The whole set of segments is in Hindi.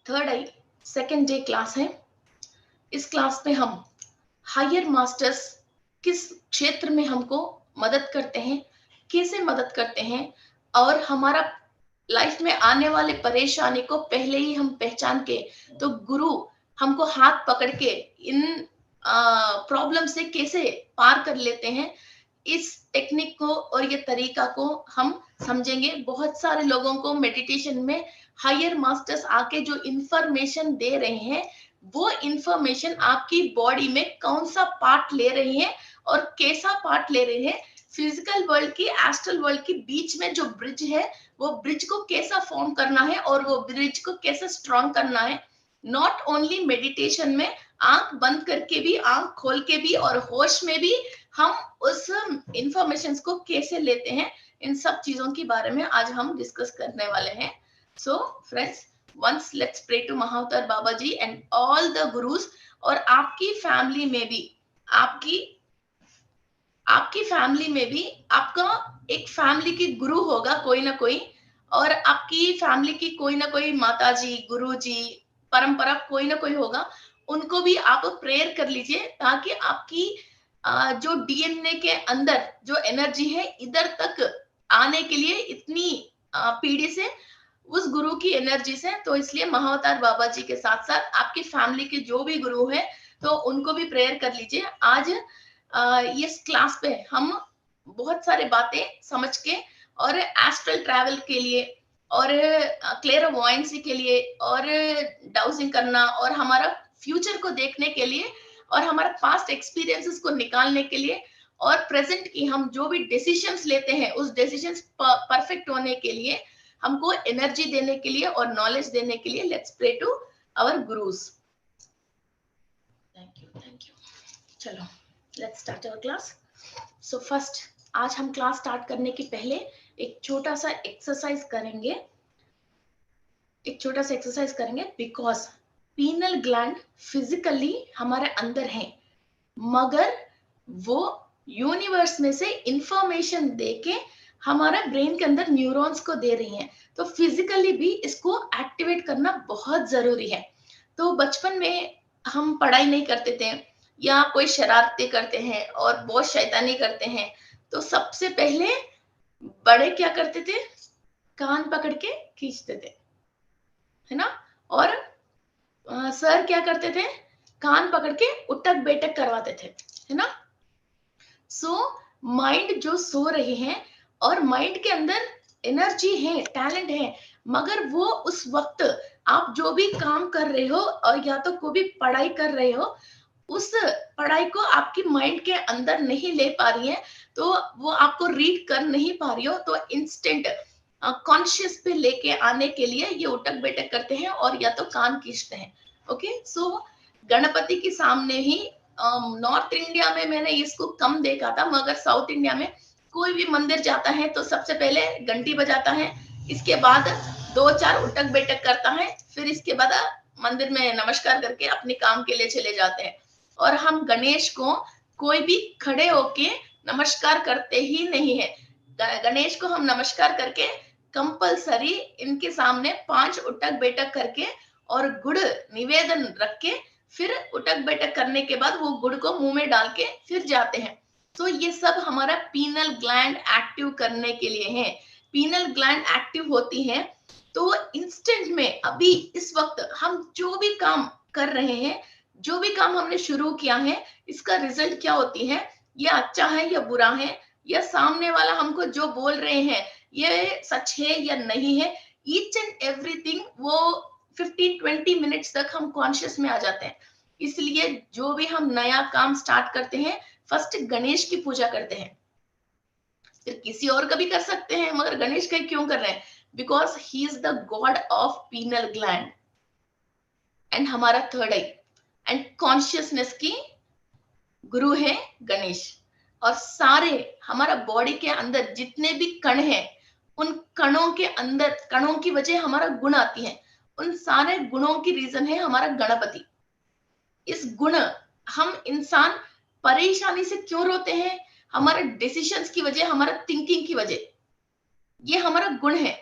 थर्ड आई सेकेंड डे क्लास है। इस क्लास में हम हायर मास्टर्स किस क्षेत्र में हमको मदद करते हैं, कैसे मदद करते हैं, और हमारा लाइफ में आने वाले परेशानी को पहले ही हम पहचान के, तो गुरु हमको हाथ पकड़ के इन प्रॉब्लम से कैसे पार कर लेते हैं, इस टेक्निक को और ये तरीका को हम समझेंगे। बहुत सारे लोगों को मेडिटेशन में हायर मास्टर्स आके जो इंफॉर्मेशन दे रहे हैं, वो इंफॉर्मेशन आपकी बॉडी में कौन सा पार्ट ले रही है और कैसा पार्ट ले रहे हैं, फिजिकल वर्ल्ड की एस्ट्रल वर्ल्ड के बीच में जो ब्रिज है, वो ब्रिज को कैसा फॉर्म करना है और वो ब्रिज को कैसे स्ट्रॉन्ग करना है। नॉट ओनली मेडिटेशन में, आंख बंद करके भी, आंख खोल के भी और होश में भी हम उस इंफॉर्मेशन को कैसे लेते हैं, इन सब चीजों के बारे में आज हम डिस्कस करने वाले हैं। So friends, once let's pray to Mahavatar Baba ji and all the gurus। और आपकी फैमिली में भी, आपकी फैमिली में भी आपका एक फैमिली की गुरु होगा कोई ना कोई, और आपकी फैमिली की कोई ना कोई माता जी, गुरु जी, परंपरा कोई ना कोई होगा, उनको भी आप प्रेयर कर लीजिए, ताकि आपकी जो डीएनए के अंदर जो एनर्जी है इधर तक आने के लिए इतनी पीढ़ी से उस गुरु की एनर्जी से, तो इसलिए महाअवतार बाबा जी के साथ साथ आपकी फैमिली के जो भी गुरु है, तो उनको भी प्रेयर कर लीजिए। आज इस क्लास पे हम बहुत सारे बातें समझ के, और एस्ट्रल ट्रैवल के लिए, और क्लेयरवॉयंसी के लिए, और डाउजिंग करना, और हमारा फ्यूचर को देखने के लिए, और हमारा पास्ट एक्सपीरियंसेस को निकालने के लिए, और प्रेजेंट की हम जो भी डिसीजंस लेते हैं उस डिसीजंस परफेक्ट होने के लिए, हमको एनर्जी देने के लिए और नॉलेज देने के लिए, let's pray to our gurus. Thank you. चलो let's start our class. So first, आज हम क्लास स्टार्ट करने के पहले एक छोटा सा एक्सरसाइज करेंगे, बिकॉज पीनल ग्लैंड फिजिकली हमारे अंदर है, मगर वो यूनिवर्स में से इंफॉर्मेशन देके हमारा ब्रेन के अंदर न्यूरॉन्स को दे रही हैं, तो फिजिकली भी इसको एक्टिवेट करना बहुत जरूरी है। तो बचपन में हम पढ़ाई नहीं करते थे, या कोई शरारतें करते हैं और बहुत शैतानी करते हैं, तो सबसे पहले बड़े क्या करते थे, कान पकड़ के खींचते थे, है ना, और सर क्या करते थे, कान पकड़ के उठक बैठक करवाते थे, है ना। सो माइंड जो सो रहे हैं, और माइंड के अंदर एनर्जी है, टैलेंट है, मगर वो उस वक्त आप जो भी काम कर रहे हो, और या तो कोई भी पढ़ाई कर रहे हो, उस पढ़ाई को आपकी माइंड के अंदर नहीं ले पा रही है, तो वो आपको रीड कर नहीं पा रही हो, तो इंस्टेंट कॉन्शियस पे लेके आने के लिए ये उठक बैठक करते हैं, और या तो कान खींचते हैं। ओके, सो गणपति के सामने ही, नॉर्थ इंडिया में मैंने इसको कम देखा था, मगर साउथ इंडिया में कोई भी मंदिर जाता है तो सबसे पहले घंटी बजाता है, इसके बाद 2-4 उठक बैठक करता है, फिर इसके बाद मंदिर में नमस्कार करके अपने काम के लिए चले जाते हैं। और हम गणेश को कोई भी खड़े होके नमस्कार करते ही नहीं है, गणेश को हम नमस्कार करके कंपलसरी इनके सामने 5 उठक बैठक करके और गुड़ निवेदन रख के, फिर उठक बैठक करने के बाद वो गुड़ को मुंह में डाल के फिर जाते हैं। तो ये सब हमारा पीनल ग्लैंड एक्टिव करने के लिए है। पीनल ग्लैंड एक्टिव होती है तो इंस्टेंट में, अभी इस वक्त हम जो भी काम कर रहे हैं, जो भी काम हमने शुरू किया है, इसका रिजल्ट क्या होती है, ये अच्छा है या बुरा है, या सामने वाला हमको जो बोल रहे हैं ये सच है या नहीं है, ईच एंड एवरीथिंग वो 15-20 मिनट्स तक हम कॉन्शियस में आ जाते हैं। इसलिए जो भी हम नया काम स्टार्ट करते हैं, फर्स्ट गणेश की पूजा करते हैं, फिर किसी और का भी कर सकते हैं, मगर गणेश का क्यों कर रहे हैं, because he is the God of penal gland and हमारा थर्ड आई एंड कॉन्शियसनेस की गुरु है गणेश। और सारे हमारा बॉडी के अंदर जितने भी कण हैं, उन कणों के अंदर, कणों की वजह हमारा गुण आती है, उन सारे गुणों की रीजन है हमारा गणपति। इस गुण, हम इंसान परेशानी से क्यों रोते हैं, हमारे डिसीजंस की वजह, हमारा थिंकिंग की वजह, ये हमारा गुण है।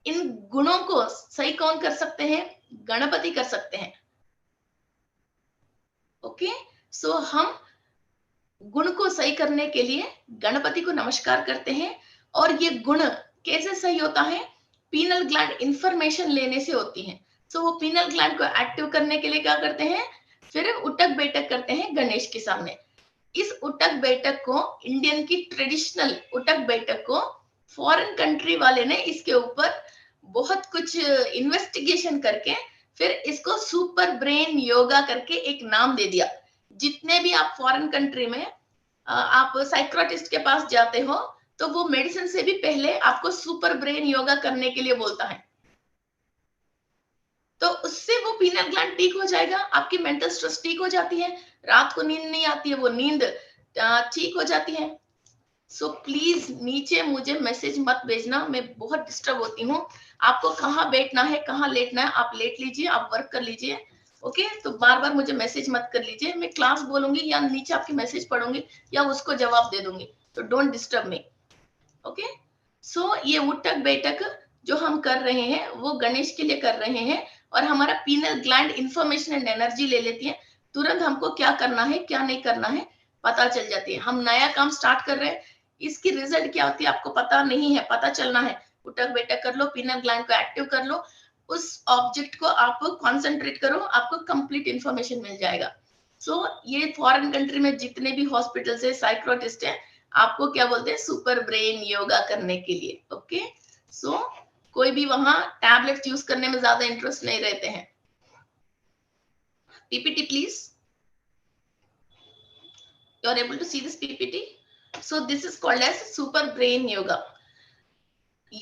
इन गुणों को सही कौन कर सकते हैं? गणपति कर सकते हैं। ओके, सो हम गुण को सही करने के लिए गणपति को नमस्कार करते हैं। और ये गुण कैसे सही होता है? पीनल ग्लैंड इंफॉर्मेशन लेने से होती है। सो वो पीनल ग्लैंड को एक्टिव करने के लिए क्या करते हैं? फिर उठक बैठक करते हैं गणेश के सामने। इस उठक बैठक को, इंडियन की ट्रेडिशनल उठक बैठक को, फॉरेन कंट्री वाले ने इसके ऊपर बहुत कुछ इन्वेस्टिगेशन करके फिर इसको सुपर ब्रेन योगा करके एक नाम दे दिया। जितने भी आप फॉरेन कंट्री में आप साइकोलॉजिस्ट के पास जाते हो तो वो मेडिसिन से भी पहले आपको सुपर ब्रेन योगा करने के लिए बोलता है। तो उससे वो पीनल ग्लैंड ठीक हो जाएगा, आपकी मेंटल स्ट्रेस ठीक हो जाती है, रात को नींद नहीं आती है, वो नींद ठीक हो जाती है। सो प्लीज नीचे मुझे मैसेज मत भेजना, मैं बहुत डिस्टर्ब होती हूँ। आपको कहाँ बैठना है, कहाँ लेटना है, आप लेट लीजिए, आप वर्क कर लीजिए। ओके, तो बार बार मुझे मैसेज मत कर लीजिए। मैं क्लास बोलूंगी या नीचे आपकी मैसेज पढ़ूंगी या उसको जवाब दे दूंगी, तो डोंट डिस्टर्ब मी। ओके, सो ये उठक बैठक जो हम कर रहे हैं वो गणेश के लिए कर रहे हैं, और हमारा penal gland information and energy ले लेती है। तुरंत हमको क्या करना है, क्या नहीं करना है पता चल जाती है। हम नया काम स्टार्ट कर रहे हैं, इसकी रिजल्ट क्या होती है आपको पता नहीं है, पता चलना है। उठक बैठक कर लो, पीनल ग्लैंड को एक्टिव कर लो, उस ऑब्जेक्ट को आप कॉन्सेंट्रेट करो, आपको कंप्लीट इंफॉर्मेशन मिल जाएगा। सो ये फॉरेन कंट्री में जितने भी हॉस्पिटल है, साइकोलॉजिस्ट है, आपको क्या बोलते हैं? सुपर ब्रेन योगा करने के लिए। ओके, सो कोई भी वहां टैबलेट यूज करने में ज्यादा इंटरेस्ट नहीं रहते हैं। PPT please, you are able to see this PPT. So this is called as super brain yoga.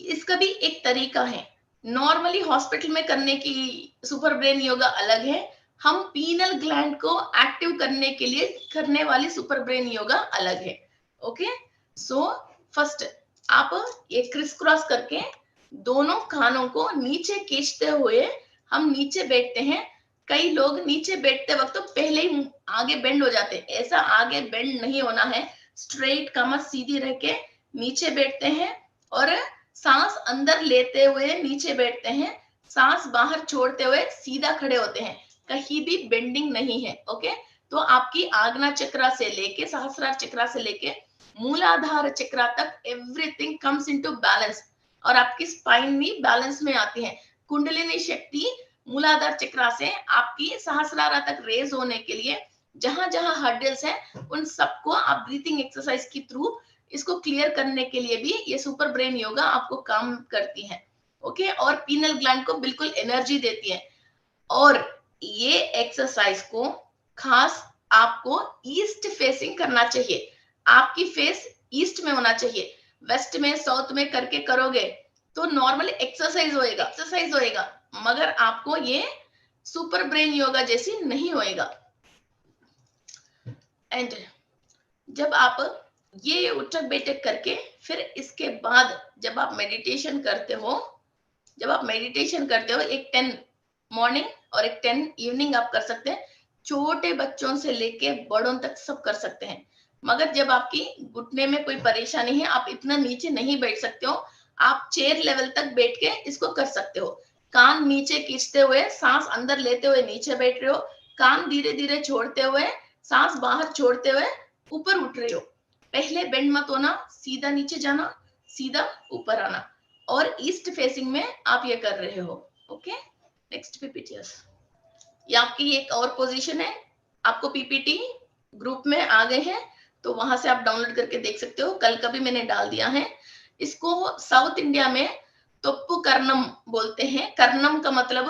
इसका भी एक तरीका है, नॉर्मली हॉस्पिटल में करने की सुपर ब्रेन योगा अलग है, हम पीनल ग्लैंड को एक्टिव करने के लिए करने वाली सुपर ब्रेन योगा अलग है। ओके, सो फर्स्ट आप ये क्रिस क्रॉस करके दोनों कानों को नीचे खींचते हुए हम नीचे बैठते हैं। कई लोग नीचे बैठते वक्त तो पहले ही आगे बेंड हो जाते हैं, ऐसा आगे बेंड नहीं होना है। स्ट्रेट कमर सीधी रह के नीचे बैठते हैं और सांस अंदर लेते हुए नीचे बैठते हैं, सांस बाहर छोड़ते हुए सीधा खड़े होते हैं, कहीं भी बेंडिंग नहीं है। ओके, तो आपकी आज्ञा चक्र से लेके सहस्रार चक्र से लेके मूलाधार चक्र तक एवरीथिंग कम्स इनटू बैलेंस, और आपकी स्पाइन भी बैलेंस में आती है। कुंडलिनी शक्ति मूलाधार चक्र से आपकी सहस्रार तक रेज होने के लिए जहां जहां हर्डल्स है उन सबको आप ब्रीथिंग एक्सरसाइज के थ्रू इसको क्लियर करने के लिए भी ये सुपर ब्रेन योगा आपको काम करती है। ओके, और पीनल ग्लैंड को बिल्कुल एनर्जी देती है। और ये एक्सरसाइज को खास आपको ईस्ट फेसिंग करना चाहिए, आपकी फेस ईस्ट में होना चाहिए। वेस्ट में, साउथ में करके करोगे तो नॉर्मल एक्सरसाइज होएगा, मगर आपको ये सुपर ब्रेन योगा जैसी नहीं होएगा। एंड जब आप ये उठक बैठक करके फिर इसके बाद जब आप मेडिटेशन करते हो, एक 10 मॉर्निंग और एक 10 इवनिंग आप कर सकते हैं। छोटे बच्चों से लेके बड़ों तक सब कर सकते हैं। मगर जब आपकी घुटने में कोई परेशानी है, आप इतना नीचे नहीं बैठ सकते हो, आप चेयर लेवल तक बैठ के इसको कर सकते हो। कान नीचे खींचते हुए सांस अंदर लेते हुए नीचे बैठ रहे हो, कान धीरे धीरे छोड़ते हुए सांस बाहर छोड़ते हुए ऊपर उठ रहे हो। पहले बेंड मत होना, सीधा नीचे जाना, सीधा ऊपर आना, और ईस्ट फेसिंग में आप ये कर रहे हो। Okay, next PPT. ये आपकी एक और पोजीशन है, आपको पीपीटी ग्रुप में आ गए हैं तो वहां से आप डाउनलोड करके देख सकते हो, कल का भी मैंने डाल दिया है। इसको साउथ इंडिया में तोप्पु कर्णम बोलते हैं। कर्णम का मतलब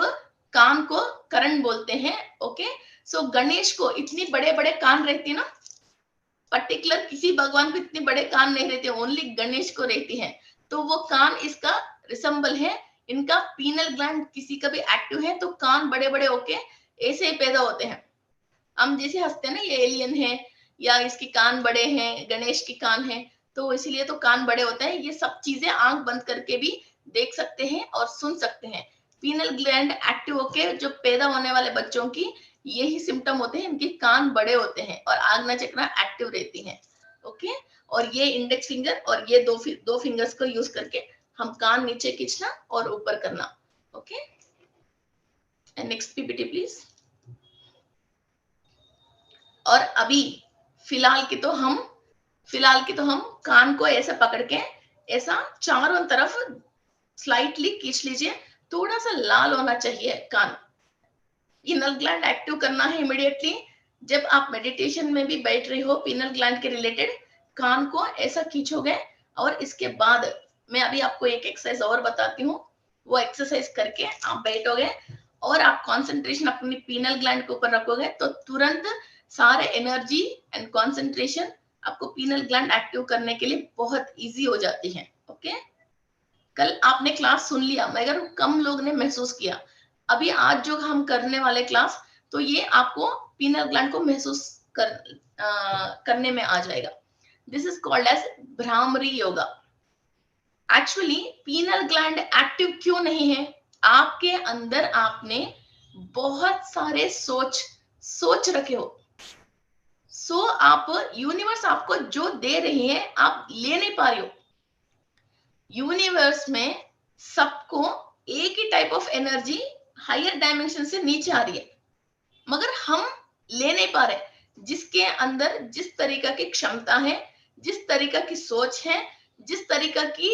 कान को करण बोलते हैं। ओके, सो गणेश को इतनी बड़े बड़े कान रहती है ना, पर्टिकुलर किसी भगवान को इतने बड़े कान नहीं रहते, ओनली गणेश को रहती है, तो वो कान इसका रिसम्बल है। इनका पीनल ग्लैंड किसी का भी एक्टिव है तो कान बड़े बड़े होके ऐसे ही पैदा होते हैं। हम जैसे हंसते हैं ना ये एलियन है या इसके कान बड़े हैं, गणेश के कान है, तो इसलिए तो कान बड़े होते हैं। ये सब चीजें आंख बंद करके भी देख सकते हैं और सुन सकते हैं। पीनल ग्लैंड एक्टिव होके जो पैदा होने वाले बच्चों की यही सिम्टम होते हैं, इनके कान बड़े होते हैं और आज्ञा चक्र एक्टिव रहती है। ओके, और ये इंडेक्स फिंगर और ये दो फिंगर्स को यूज करके हम कान नीचे खींचना और ऊपर करना। Okay, and next PPT please. और अभी फिलहाल की तो हम कान को ऐसे पकड़ के ऐसा चारों तरफ स्लाइटली खींच लीजिए, थोड़ा सा लाल होना चाहिए कान। पीनल ग्लैंड एक्टिव करना है इमीडिएटली। जब आप मेडिटेशन में भी बैठ रही हो पीनल ग्लैंड के रिलेटेड, कान को ऐसा खींचोगे और इसके बाद मैं अभी आपको एक एक्सरसाइज और बताती हूँ, वो एक्सरसाइज करके आप बैठोगे और आप कंसंट्रेशन अपनी पीनल ग्लैंड के ऊपर रखोगे तो तुरंत सारे एनर्जी एंड कंसंट्रेशन आपको पीनल ग्लैंड एक्टिव करने के लिए बहुत इजी हो जाती है। ओके, कल आपने क्लास सुन लिया मगर कम लोग ने महसूस किया। अभी आज जो हम करने वाले क्लास, तो ये आपको पीनल ग्लैंड को महसूस करने में आ जाएगा। This is called as bhramari yoga. Actually pineal gland active क्यों नहीं है? आपके अंदर आपने बहुत सारे सोच रखे हो। आप यूनिवर्स आपको जो दे रही है आप ले नहीं पा रहे हो। यूनिवर्स में सबको एक ही type of energy higher dimension से नीचे आ रही है, मगर हम ले नहीं पा रहे। जिसके अंदर जिस तरीका की क्षमता है, जिस तरीका की सोच है, जिस तरीका की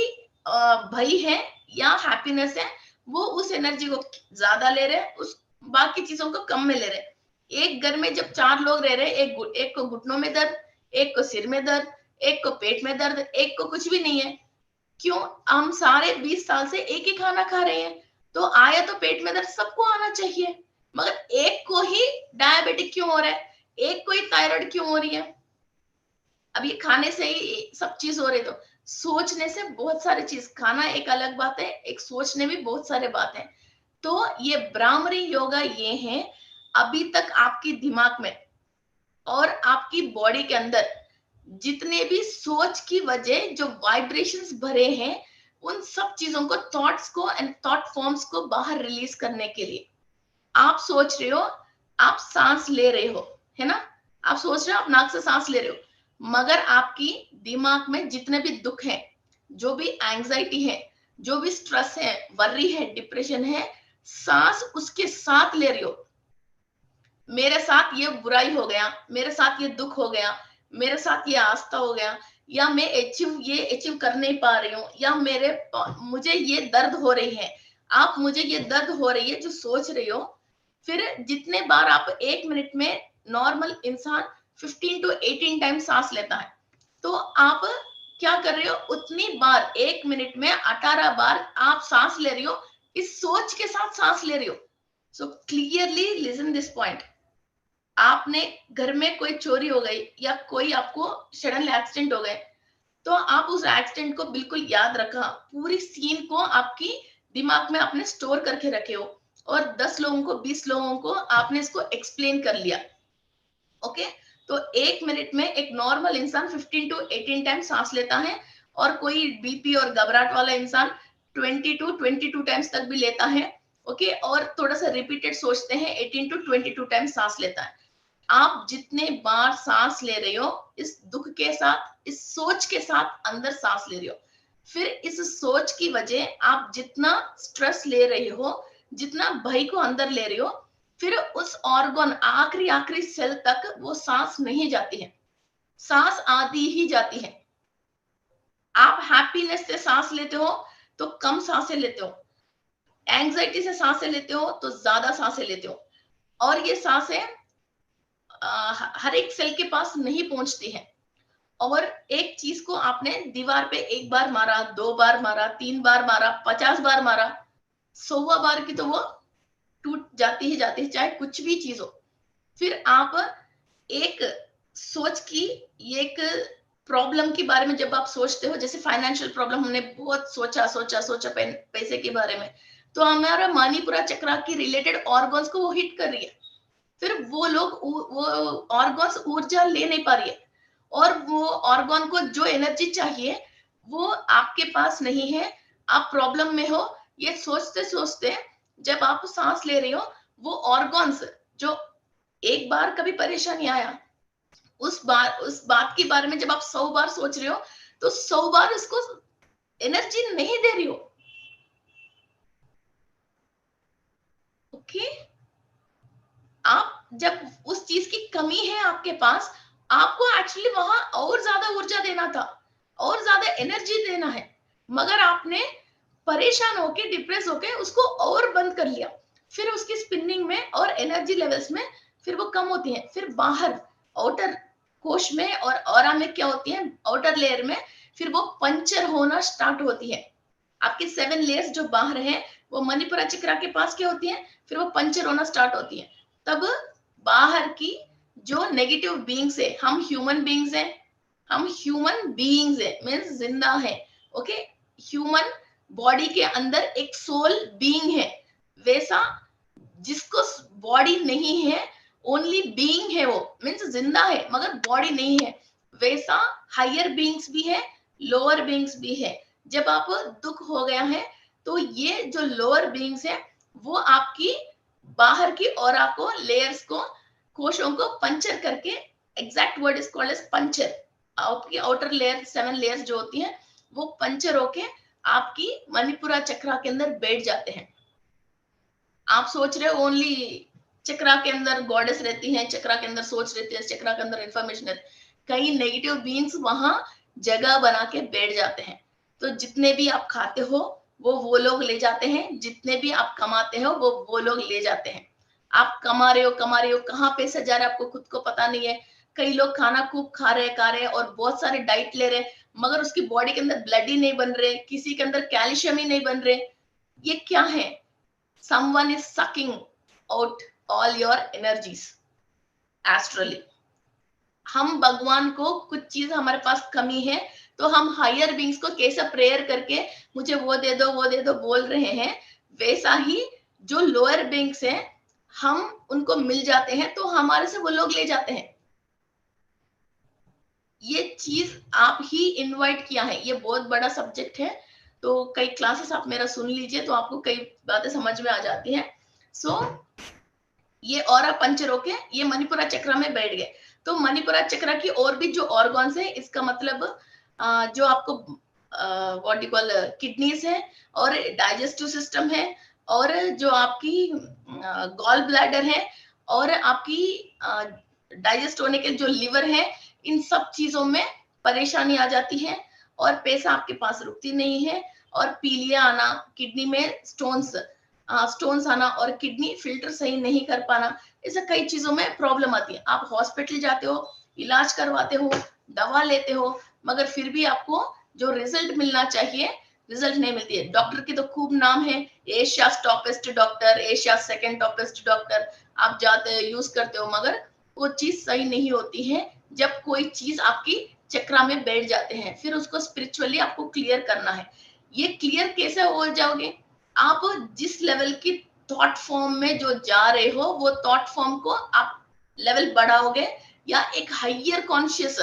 भय है या हैप्पीनेस है, वो उस एनर्जी को ज्यादा ले रहे, उस बाकी चीजों को कम में ले रहे। एक घर में जब 4 लोग रह रहे, एक को घुटनों में दर्द, एक को सिर में दर्द, एक को पेट में दर्द, एक को कुछ भी नहीं है। क्यों? हम सारे 20 साल से एक ही खाना खा रहे हैं, तो आया तो पेट में दर्द सबको आना चाहिए, मगर एक को ही डायबिटिक क्यों हो रहा है, एक को ही थायराइड क्यों हो रही है? अब ये खाने से ही सब चीज हो रही, तो सोचने से बहुत सारी चीज, खाना एक अलग बात है, एक सोचने में बहुत सारे बात है। तो ये भ्रामरी योगा ये है, अभी तक आपकी दिमाग में और आपकी बॉडी के अंदर जितने भी सोच की वजह जो वाइब्रेशंस भरे हैं, उन सब चीजों को, थॉट्स को एंड थॉट फॉर्म्स को बाहर रिलीज करने के लिए। आप सोच रहे हो आप सांस ले रहे हो, है ना? आप सोच रहे हो आप नाक से सांस ले रहे हो, मगर आपकी दिमाग में जितने भी दुख है, जो भी एंजाइटी है, जो भी स्ट्रेस है, वर्री है, डिप्रेशन है, सांस उसके साथ ले रही हो। मेरे साथ ये बुराई हो गया, मेरे साथ ये दुख हो गया, मेरे साथ ये आस्था हो गया, या मैं अचीव कर नहीं पा रही हूँ, या मुझे ये दर्द हो रही है। आप मुझे ये दर्द हो रही है जो सोच रही हो, फिर जितने बार आप 1 मिनट में, नॉर्मल इंसान 15 to 18 टाइम सांस लेता है, तो आप क्या कर रहे हो, उतनी बार 1 मिनट में 18 बार आप सांस ले रही हो, इस सोच के साथ सांस ले रही हो। So clearly listen this point. आपने घर में कोई चोरी हो गई या कोई आपको सडन एक्सीडेंट हो गए, तो आप उस एक्सीडेंट को बिल्कुल याद रखा, पूरी सीन को आपकी दिमाग में आपने स्टोर करके रखे हो, और 10 लोगों को, 20 लोगों को आपने इसको एक्सप्लेन कर लिया। ओके, तो 1 मिनट में एक नॉर्मल इंसान 15 to 18 टाइम सांस लेता है, और कोई बीपी और घबराहट वाला इंसान 20 to 22 टाइम्स तक भी लेता है। ओके, और थोड़ा सा रिपीटेड सोचते हैं 18 to 22 टाइम सांस लेता है। आप जितने बार सांस ले रहे हो, इस दुख के साथ, इस सोच के साथ अंदर सांस ले रहे हो, फिर इस सोच की वजह आप जितना स्ट्रेस ले रहे हो, जितना भय को अंदर ले रहे हो, फिर उस ऑर्गन आखिरी सेल तक वो सांस नहीं जाती है, सांस आधी ही जाती है। आप हैप्पीनेस से सांस लेते हो तो कम सांसें लेते हो, एंजाइटी से सांसें लेते हो तो ज्यादा सांसें लेते हो, और ये सांसें हर एक सेल के पास नहीं पहुंचती है। और एक चीज को आपने दीवार पे 1 बार मारा, 2 बार मारा, 3 बार मारा, 50 बार मारा, 100वां बार की तो वो टूट जाती ही जाती है, चाहे कुछ भी चीज हो। फिर आप एक सोच की, एक प्रॉब्लम के बारे में जब आप सोचते हो, जैसे फाइनेंशियल प्रॉब्लम, हमने बहुत सोचा पैसे के बारे में, तो हमारा मणिपुरा चक्रा की रिलेटेड ऑर्गन्स को वो हिट कर रही है, फिर वो ऑर्गन्स ऊर्जा ले नहीं पा रही है, और वो ऑर्गन को जो एनर्जी चाहिए वो आपके पास नहीं है, आप प्रॉब्लम में हो। ये सोचते सोचते जब आप सांस ले रहे हो, वो ऑर्गन्स जो एक बार कभी परेशानी आया, उस बात के बारे में जब आप 100 बार सोच रहे हो, तो 100 बार उसको एनर्जी नहीं दे रही हो। ओके, आप जब उस चीज की कमी है आपके पास, आपको एक्चुअली वहां और ज्यादा ऊर्जा देना था, और ज्यादा एनर्जी देना है, मगर आपने परेशान होके डिप्रेस होके उसको और बंद कर लिया। फिर उसकी स्पिनिंग में और एनर्जी लेवल्स में फिर वो कम होती है। फिर बाहर आउटर कोश में और ऑरा में क्या होती है, आउटर लेयर में फिर वो पंचर होना स्टार्ट होती है। आपकी 7 लेयर्स जो बाहर है वो मणिपुरा चक्रा के पास क्या होती है, फिर वो पंचर होना स्टार्ट होती है। तब बाहर की जो नेगेटिव बीइंग्स है, हम ह्यूमन बीइंग्स हैं, हम ह्यूमन बीइंग्स है मीन्स जिंदा है। ओके, ह्यूमन बॉडी के अंदर एक सोल बीइंग है, वैसा जिसको बॉडी नहीं है, ओनली बीइंग है, वो मीन्स जिंदा है मगर बॉडी नहीं है, वैसा हायर बीइंग्स भी है, लोअर बीइंग्स भी है। जब आप दुख हो गया है तो ये जो लोअर बीइंग्स है वो आपकी बाहर की ऑरा को, लेयर्स को, कोशों को पंचर करके, exact word is called as puncture, आपकी आउटर लेयर 7 लेयर्स जो होती हैं वो पंचर होके आपकी मणिपुरा चक्रा के अंदर बैठ जाते हैं। आप सोच रहे हो ओनली चक्रा के अंदर गॉडेस रहती हैं, चक्रा के अंदर सोच रहती है, चक्रा के अंदर इंफॉर्मेशन रहती है, कई नेगेटिव बीइंग्स वहां जगह बना के बैठ जाते हैं। तो जितने भी आप खाते हो वो लोग ले जाते हैं, जितने भी आप कमाते हो वो लोग ले जाते हैं। आप कमा रहे हो, कहाँ पैसा जा रहा है आपको खुद को पता नहीं है। कई लोग खाना खूब खा रहे और बहुत सारे डाइट ले रहे, मगर उसकी बॉडी के अंदर ब्लड ही नहीं बन रहे, किसी के अंदर कैल्शियम ही नहीं बन रहे। ये क्या है? someone is sucking out all your energies astrally। हम भगवान को कुछ चीज हमारे पास कमी है तो हम हायर बींग्स को कैसे प्रेयर करके मुझे वो दे दो बोल रहे हैं, वैसा ही जो लोअर बींग्स हैं हम उनको मिल जाते हैं तो हमारे से वो लोग ले जाते हैं। ये चीज आप ही इनवाइट किया है, ये बहुत बड़ा सब्जेक्ट है, तो कई क्लासेस आप मेरा सुन लीजिए तो आपको कई बातें समझ में आ जाती हैं। सो ये ऑरा पंचर होके ये मणिपुरा चक्रा में बैठ गए। तो मणिपुरा चक्रा की और भी जो ऑर्गन्स है, इसका मतलब जो आपको व्हाट यू कॉल किडनीज है और डाइजेस्टिव सिस्टम है और जो आपकी गॉल ब्लैडर है और आपकी डाइजेस्ट होने के जो लिवर है, इन सब चीजों में परेशानी आ जाती है और पैसा आपके पास रुकती नहीं है और पीलिया आना, किडनी में स्टोन्स आना और किडनी फिल्टर सही नहीं कर पाना, ऐसे कई चीजों में प्रॉब्लम आती है। आप हॉस्पिटल जाते हो, इलाज करवाते हो, दवा लेते हो, मगर फिर भी आपको जो रिजल्ट मिलना चाहिए रिजल्ट नहीं मिलती है। डॉक्टर की तो खूब नाम है, Asia toppest doctor, Asia second toppest doctor, आप जाते हो यूज करते हो, मगर वो चीज सही नहीं होती है। जब कोई चीज आपकी चक्रा में बैठ जाते हैं फिर उसको स्पिरिचुअली आपको क्लियर करना है। ये क्लियर कैसे हो जाओगे? आप जिस लेवल की थॉट फॉर्म में जो जा रहे हो वो थॉट फॉर्म को आप लेवल बढ़ाओगे या एक हाइयर कॉन्शियस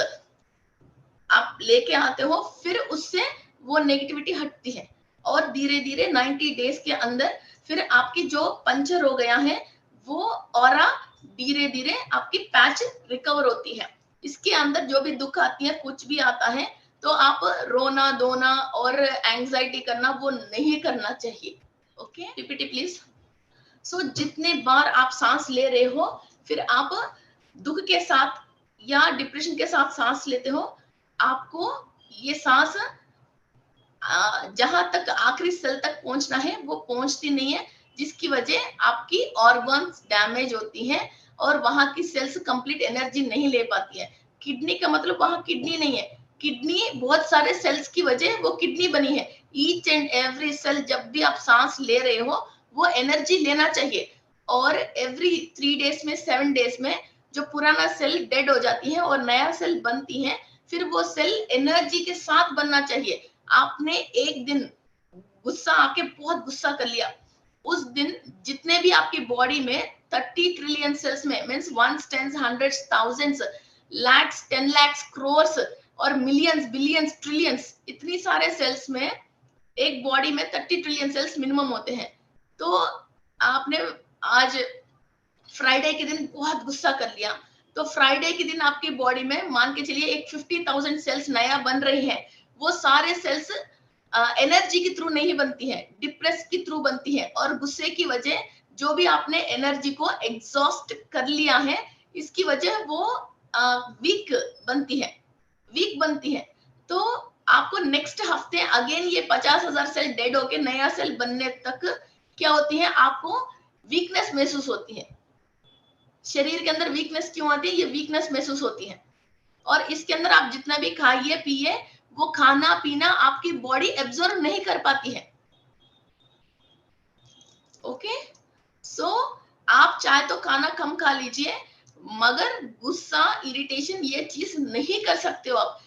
आप लेके आते हो, फिर उससे वो नेगेटिविटी हटती है और धीरे धीरे 90 डेज के अंदर फिर आपकी जो पंचर हो गया है वो ऑरा धीरे धीरे आपकी पैच रिकवर होती है। इसके अंदर जो भी दुख आती है, कुछ भी आता है तो आप रोना धोना और एंजाइटी करना वो नहीं करना चाहिए। Okay, repeat please. सो जितने बार आप सांस ले रहे हो फिर आप दुख के साथ या डिप्रेशन के साथ सांस लेते हो, आपको ये सांस जहां तक आखिरी सेल तक पहुंचना है वो पहुंचती नहीं है, जिसकी वजह आपकी ऑर्गन्स डैमेज होती है और वहां की सेल्स कंप्लीट एनर्जी नहीं ले पाती है। किडनी का मतलब वहां किडनी नहीं है, किडनी बहुत सारे सेल्स की वजह वो किडनी बनी है। ईच एंड एवरी सेल जब भी आप सांस ले रहे हो वो एनर्जी लेना चाहिए और एवरी 3 डेज में 7 डेज में जो पुराना सेल डेड हो जाती है और नया सेल बनती है, फिर वो सेल एनर्जी के साथ बनना चाहिए। आपने एक दिन गुस्सा आके बहुत गुस्सा कर लिया, उस दिन जितने भी आपकी बॉडी में 30 ट्रिलियन सेल्स में means 1 10 100 thousands lakhs 10 lakhs crores और मिलियंस बिलियंस ट्रिलियंस इतनी सारे सेल्स में एक बॉडी में 30 ट्रिलियन सेल्स मिनिमम होते हैं। तो आपने आज फ्राइडे के दिन बहुत गुस्सा कर लिया तो फ्राइडे के दिन आपकी बॉडी में मान के चलिए एक 50,000 सेल्स नया बन रही है, वो सारे सेल्स एनर्जी के थ्रू नहीं बनती है, डिप्रेस के थ्रू बनती है। और गुस्से की वजह जो भी आपने एनर्जी को एग्जॉस्ट कर लिया है, इसकी वजह वो वीक बनती है, वीक बनती है। तो आपको नेक्स्ट हफ्ते अगेन ये 50,000 सेल डेड होके नया सेल बनने तक क्या होती है, आपको वीकनेस महसूस होती है। शरीर के अंदर वीकनेस क्यों आती है, ये वीकनेस महसूस होती है। और इसके अंदर आप जितना भी खाइए पिए, वो खाना पीना आपकी बॉडी एब्जॉर्ब नहीं कर पाती है। ओके, सो आप चाहे तो खाना कम खा लीजिए, मगर गुस्सा इरिटेशन ये चीज नहीं कर सकते हो आप।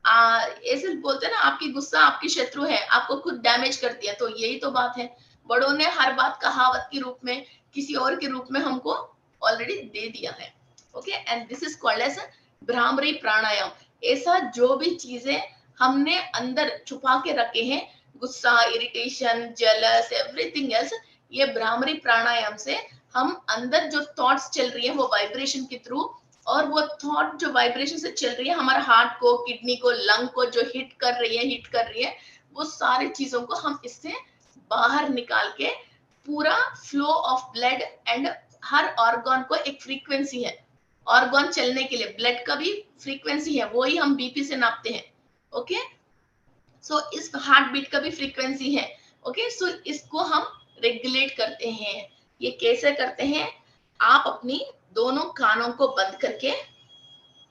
ऐसे बोलते हैं ना, आपकी गुस्सा आपकी शत्रु है, आपको खुद डैमेज करती है। तो यही तो बात है, बड़ों ने हर बात कहावत के रूप में, किसी और के रूप में हमको ऑलरेडी दे दिया है। Okay, and this is called as Bhramari pranayama. ऐसा जो भी चीजें हमने अंदर छुपा के रखे हैं, गुस्सा, इरिटेशन, जेलस, एवरीथिंग एल्स, ये भ्रामरी प्राणायाम से हम अंदर जो थॉट्स चल रही है वो वाइब्रेशन के थ्रू, और वो थॉट जो वाइब्रेशन से चल रही है हमारे हार्ट को, किडनी को, लंग को जो हिट कर रही है, वो सारी चीजों को हम इससे बाहर निकाल के पूरा flow of blood, and her organ को एक फ्रीक्वेंसी है, ऑर्गन चलने के लिए ब्लड का भी फ्रीक्वेंसी है, वो ही हम बीपी से नापते हैं। ओके, सो इस हार्ट बीट का भी फ्रीक्वेंसी है। ओके, सो इसको हम रेगुलेट करते हैं। ये कैसे करते हैं, आप अपनी दोनों कानों को बंद करके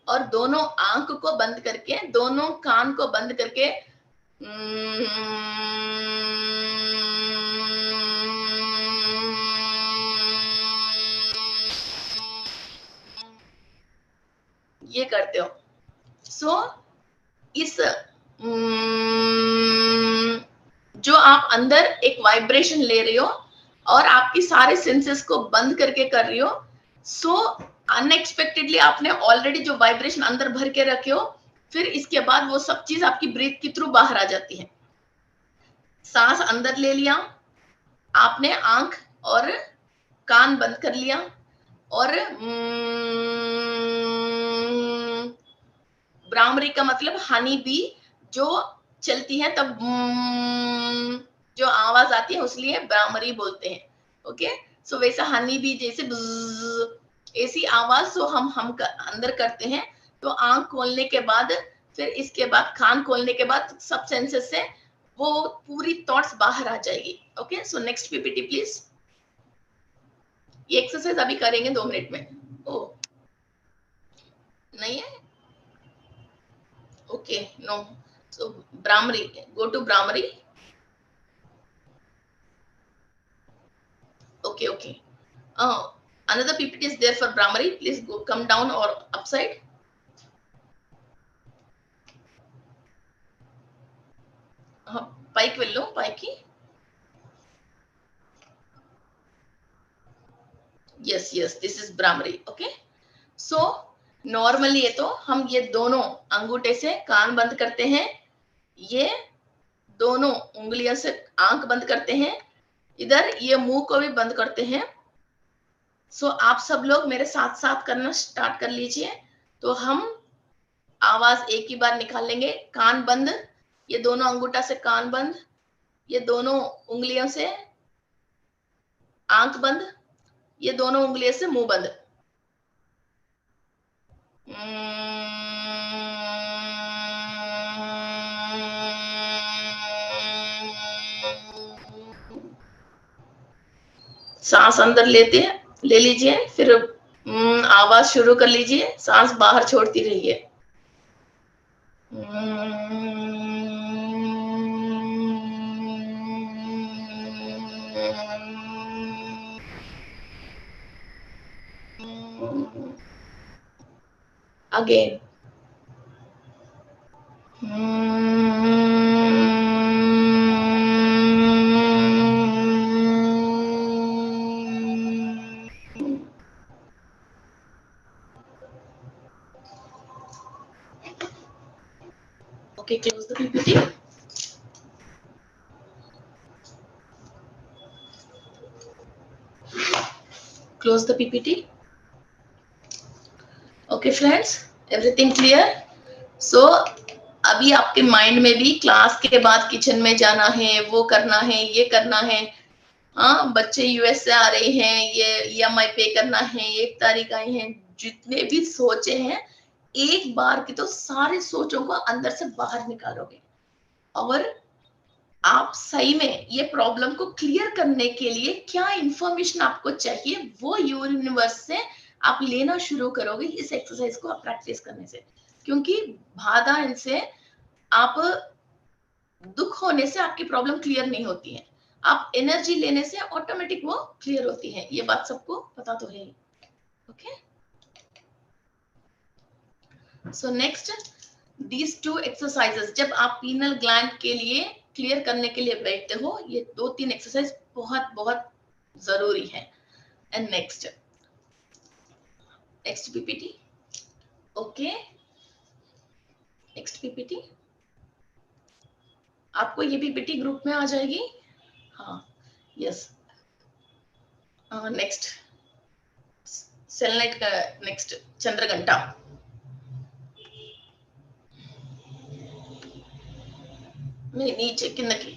और दोनों आंख को बंद करके, दोनों कान को बंद करके ये करते हो। सो इस जो आप अंदर एक वाइब्रेशन ले रहे हो और आपकी सारे सेंसेस को बंद करके कर रही हो, सो अनएक्सपेक्टेडली आपने ऑलरेडी जो वाइब्रेशन अंदर भर के रखे हो, फिर इसके बाद वो सब चीज आपकी ब्रीथ के थ्रू बाहर आ जाती है। सांस अंदर ले लिया आपने, आंख और कान बंद कर लिया, और भ्रामरी का मतलब हनी बी जो चलती है तब जो आवाज आती है, उसलिए भ्रामरी बोलते हैं। ओके, सो वैसा हनी बी जैसे ऐसी आवाज तो हम अंदर करते हैं। तो आंख खोलने के बाद, फिर इसके बाद कान खोलने के बाद सब सेंसेस से वो पूरी थॉट्स बाहर आ जाएगी। Okay, so next PPT please. ये एक्सरसाइज अभी करेंगे 2 मिनट में। ओ नहीं है, okay, no, so bhramari, go to bhramari. Okay, okay. Another PPT is there for Brahmari. Please go, come down or upside. Pike vello, pike. Yes, yes, this is Brahmari. Okay. So normally ये तो हम ये दोनों अंगूठे से कान बंद करते हैं, ये दोनों उंगलियों से आंख बंद करते हैं, इधर ये मुंह को भी बंद करते हैं। सो आप सब लोग मेरे साथ साथ करना स्टार्ट कर लीजिए। तो हम आवाज एक ही बार निकाल लेंगे। कान बंद, ये दोनों अंगूठा से कान बंद, ये दोनों उंगलियों से आंख बंद, ये दोनों उंगलियों से मुंह बंद। सांस अंदर ले लीजिए, फिर आवाज शुरू कर लीजिए, सांस बाहर छोड़ती रहिए। Again Okay, close the PPT. Close the PPT. Okay, friends, everything clear? So अभी आपके माइंड में भी क्लास के बाद किचन में जाना है, वो करना है, ये करना है, हाँ बच्चे यूएस से आ रहे हैं, ये ईएमआई पे करना है, 1 तारीख आई है, जितने भी सोचे हैं एक बार की तो सारे सोचों को अंदर से बाहर निकालोगे और आप सही में ये प्रॉब्लम को क्लियर करने के लिए क्या इंफॉर्मेशन आपको चाहिए वो यूनिवर्स से आप लेना शुरू करोगे इस एक्सरसाइज को आप प्रैक्टिस करने से। क्योंकि बाधा इनसे आप दुख होने से आपकी प्रॉब्लम क्लियर नहीं होती है, आप एनर्जी लेने से ऑटोमेटिक वो क्लियर होती है, ये बात सबको पता तो है। Okay, so next these 2 exercises जब आप पीनल ग्लैंड के लिए क्लियर करने के लिए बैठते हो, ये 2-3 एक्सरसाइज बहुत बहुत जरूरी है। And next PPT, okay next PPT आपको ये पीपीटी ग्रुप में आ जाएगी। हाँ यस, नेक्स्ट सेलनेट का नेक्स्ट चंद्रघंटा, नीचे కిందకి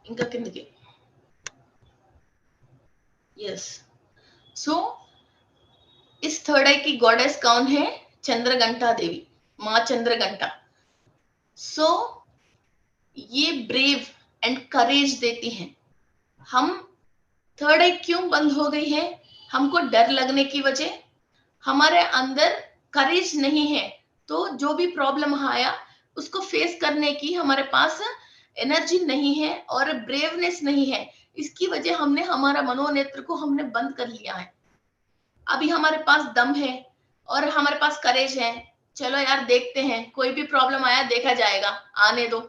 ఇంకా కిందకి यस। सो इस थर्ड आई की गॉडेस कौन है? चंद्रघंटा देवी, माँ चंद्रघंटा। सो ये ब्रेव एंड करेज देती हैं। हम थर्ड आई क्यों बंद हो गई है? हमको डर लगने की वजह, हमारे अंदर करेज नहीं है, तो जो भी प्रॉब्लम आया उसको फेस करने की हमारे पास एनर्जी नहीं है और ब्रेवनेस नहीं है, इसकी वजह हमने हमारा मनोनेत्र को हमने बंद कर लिया है। अभी हमारे पास दम है और हमारे पास करेज है, चलो यार देखते हैं, कोई भी प्रॉब्लम आया देखा जाएगा, आने दो,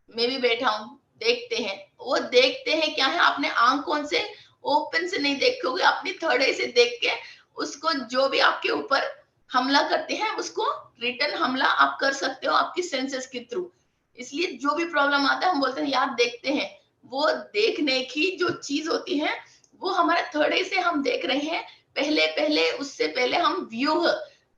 मैं भी बैठा हूं, देखते हैं। वो देखते हैं क्या है, आपने आंखों से ओपन से नहीं देखोगे, अपनी थर्ड आई से देख के उसको जो भी आपके ऊपर हमला करते हैं उसको रिटर्न हमला आप कर सकते हो आपकी सेंसेस के थ्रू। इसलिए जो भी प्रॉब्लम आता है हम बोलते हैं यार देखते हैं, वो देखने की जो चीज होती है वो हमारे थर्ड आई से हम देख रहे हैं, पहले उससे पहले हम व्यूह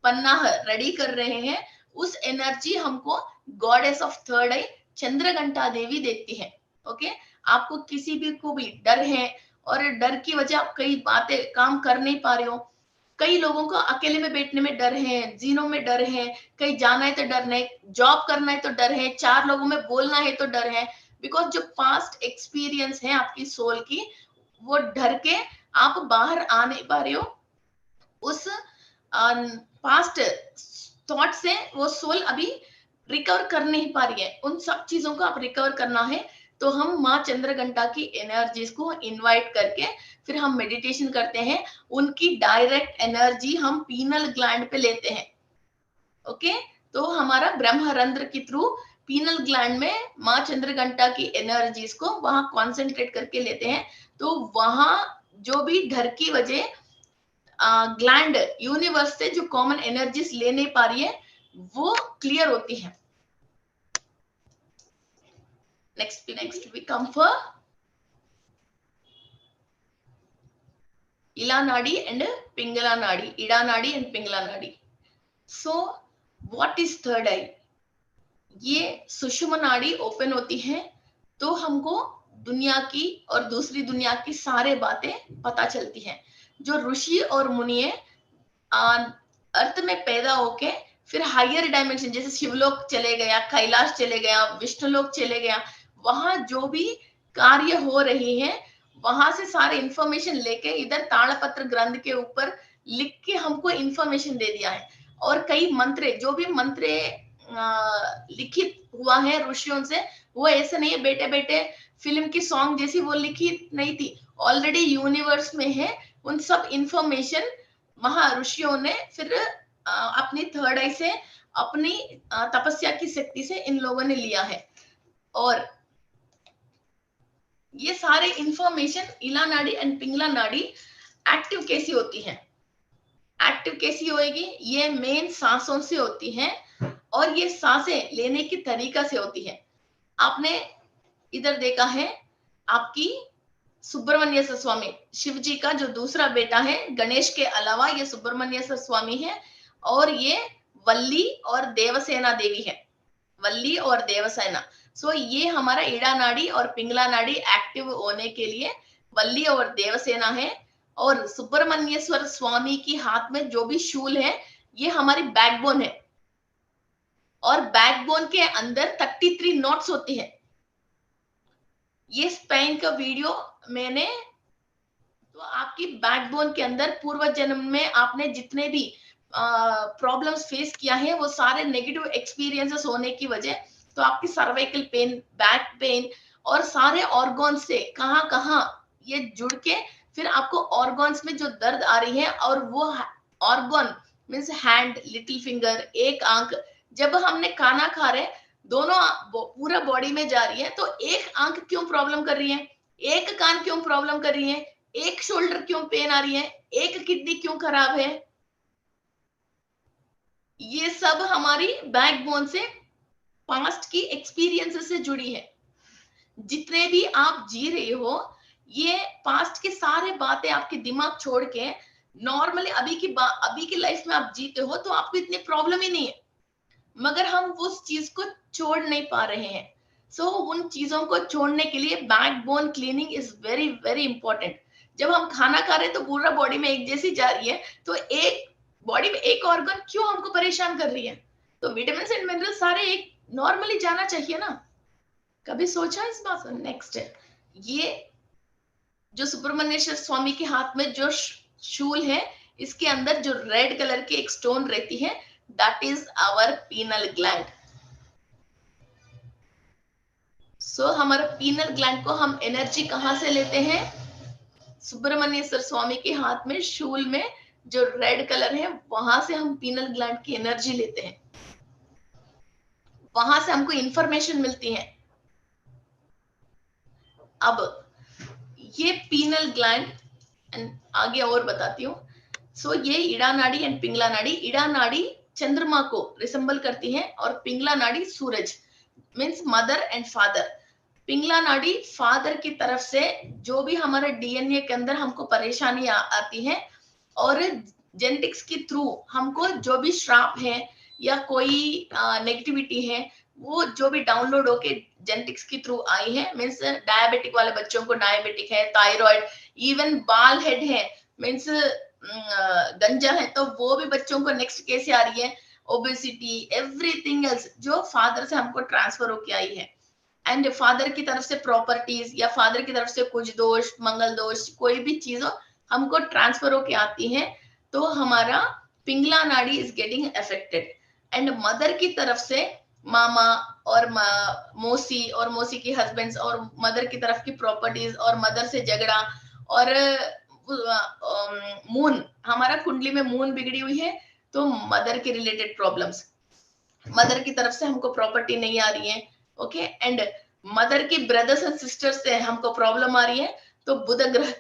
पन्ना रेडी कर रहे हैं, उस एनर्जी हमको गॉडेस ऑफ थर्ड आई चंद्रघंटा देवी देती है। ओके, आपको किसी भी को भी डर है और डर की वजह आप कई बातें काम कर नहीं पा रहे हो, कई लोगों को अकेले में बैठने में डर है, जीनों में डर है, कहीं जाना है तो डर नहीं, जॉब करना है तो डर है, 4 लोगों में बोलना है तो डर है, बिकॉज जो पास्ट एक्सपीरियंस है आपकी सोल की, वो डर के आप बाहर आ नहीं पा रहे हो, उस पास्ट थॉट से वो सोल अभी रिकवर कर नहीं पा रही है, उन सब चीजों को आप रिकवर करना है। तो हम माँ चंद्रघंटा की एनर्जीज को इनवाइट करके फिर हम मेडिटेशन करते हैं, उनकी डायरेक्ट एनर्जी हम पीनल ग्लैंड पे लेते हैं। ओके, तो हमारा ब्रह्मरंध्र के थ्रू पीनल ग्लैंड में माँ चंद्रघंटा की एनर्जीज को वहां कॉन्सेंट्रेट करके लेते हैं, तो वहां जो भी डर की वजह ग्लैंड यूनिवर्स से जो कॉमन एनर्जीज ले नहीं पा रही है वो क्लियर होती है। Next we come for Ila Nadi and Pingala Nadi, Ida Nadi and Pingala Nadi. So what is third eye? ये सुषुम्ना नाड़ी ओपन होती है तो हमको दुनिया की और दूसरी दुनिया की सारे बातें पता चलती हैं। जो ऋषि और मुनि अर्थ में पैदा होके फिर हायर डायमेंशन जैसे शिवलोक चले गया, कैलाश चले गया, विष्णुलोक चले गया, वहां जो भी कार्य हो रही है वहां से सारे इंफॉर्मेशन लेके इधर ताड़पत्र ग्रंथ के ऊपर लिख के हमको इंफॉर्मेशन दे दिया है। और कई मंत्र, जो भी मंत्र लिखित हुआ है ऋषियों से, वो ऐसे नहीं है बेटे बेटे फिल्म की सॉन्ग जैसी वो लिखित नहीं थी, ऑलरेडी यूनिवर्स में है। उन सब इंफॉर्मेशन महर्षियों ने फिर अपनी थर्ड आई से, अपनी तपस्या की शक्ति से इन लोगों ने लिया है। और ये सारे इंफॉर्मेशन इला नाड़ी एंड पिंगला नाड़ी एक्टिव कैसी होती है, एक्टिव कैसी होएगी, ये मेन सांसों से होती है और ये सांसें लेने की तरीका से होती है। आपने इधर देखा है आपकी सुब्रमण्येश्वर स्वामी, शिव जी का जो दूसरा बेटा है, गणेश के अलावा ये सुब्रमण्येश्वर स्वामी है, और ये वल्ली और देवसेना देवी है, वल्ली और देवसेना। सो ये हमारा ईड़ा नाड़ी और पिंगला नाड़ी एक्टिव होने के लिए वल्ली और देवसेना है। और सुब्रमण्येश्वर स्वामी की हाथ में जो भी शूल है, ये हमारी बैकबोन है, और बैकबोन के अंदर 33 नॉट्स होती है। ये स्पाइन का वीडियो मैंने, तो आपकी बैकबोन के अंदर पूर्व जन्म में आपने जितने भी प्रॉब्लम्स फेस किया है, वो सारे नेगेटिव एक्सपीरियंसेस होने की वजह, तो आपकी सर्वाइकल पेन, बैक पेन और सारे ऑर्गन्स से कहां कहां ये जुड़ के फिर आपको ऑर्गन्स में जो दर्द आ रही है, और वो organ means hand, little finger, एक आंख, जब हमने खाना खा रहे दोनों पूरा बॉडी में जा रही है, तो एक आंख क्यों प्रॉब्लम कर रही है, एक कान क्यों प्रॉब्लम कर रही है, एक शोल्डर क्यों पेन आ रही है, एक किडनी क्यों खराब है, ये सब हमारी बैकबोन से, पास्ट की एक्सपीरियंसेस से जुड़ी है। जितने भी आप जी रहे हो, ये पास्ट के सारे बातें आपके दिमाग छोड़ के नॉर्मली अभी की लाइफ में आप जीते हो, तो आपको इतनी प्रॉब्लम ही नहीं है, मगर हम उस चीज को छोड़ नहीं पा रहे हैं। सो उन चीजों को छोड़ने के लिए backbone cleaning is very very important. जब हम खाना खा रहे हैं तो पूरा बॉडी में एक जैसी जा रही है, तो एक बॉडी में एक ऑर्गन क्यों हमको परेशान कर रही है, तो विटामिन एंड मिनरल सारे एक नॉर्मली जाना चाहिए ना। कभी सोचा इस बात? नेक्स्ट है ये जो सुब्रमण्येश्वर स्वामी के हाथ में जो शूल है, इसके अंदर जो रेड कलर की एक स्टोन रहती है, that is our pineal gland. So हमारे पीनल ग्लैंड को हम एनर्जी कहां से लेते हैं? सुब्रमण्येश्वर स्वामी के हाथ में शूल में जो रेड कलर है, वहां से हम पीनल ग्लैंड की एनर्जी लेते हैं, वहां से हमको इंफॉर्मेशन मिलती है। अब ये पीनल ग्लैंड आगे और बताती हूँ। सो ये ईड़ा नाड़ी एंड पिंगला नाड़ी, ईड़ा नाड़ी चंद्रमा को रिसेंबल करती है, और पिंगला नाड़ी सूरज means mother and father. Pingala nadi father की तरफ से जो भी हमारे डीएनए के अंदर हमको परेशानी आती है, और जेनेटिक्स के थ्रू हमको जो भी श्राप है या कोई नेगेटिविटी है, वो जो भी डाउनलोड होके जेनेटिक्स के थ्रू आई है, मीन्स डायबिटिक वाले बच्चों को डायबिटिक है, थायराइड, इवन बाल हेड है, मीन्स गंजा है, तो वो भी बच्चों को नेक्स्ट कैसे आ रही है, ओबेसिटी, एवरीथिंग एल्स जो फादर से हमको ट्रांसफर होके आई है। एंड फादर की तरफ से प्रॉपर्टीज या फादर की तरफ से कुछ दोष, मंगल दोष, कोई भी चीज हमको ट्रांसफर होके आती है, तो हमारा पिंगला नाड़ी is getting affected. And mother की तरफ से मामा और मौसी और मौसी के हस्बैंड्स और मदर की तरफ की प्रॉपर्टीज और मदर से झगड़ा, और मून, हमारा कुंडली में मून बिगड़ी हुई है, तो मदर के रिलेटेड प्रॉब्लम्स, मदर की तरफ से हमको प्रॉपर्टी नहीं आ रही है, ओके। एंड मदर की ब्रदर्स एंड सिस्टर्स से हमको प्रॉब्लम आ रही है, तो बुध ग्रह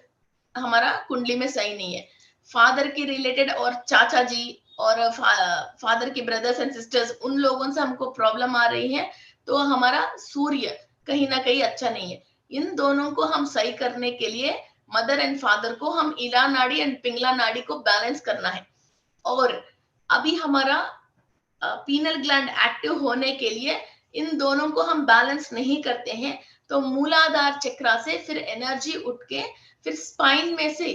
हमारा कुंडली में सही नहीं है। फादर की रिलेटेड और चाचा जी और फादर के ब्रदर्स एंड सिस्टर्स, उन लोगों से हमको प्रॉब्लम आ रही है, तो हमारा सूर्य कहीं ना कहीं अच्छा नहीं है। इन दोनों को हम सही करने के लिए मदर एंड फादर को हम ईड़ा नाड़ी एंड पिंगला नाड़ी को बैलेंस करना है। और अभी हमारा पीनल ग्लैंड एक्टिव होने के लिए इन दोनों को हम बैलेंस नहीं करते हैं, तो मूलाधार चक्रा से फिर एनर्जी उठ के फिर स्पाइन में से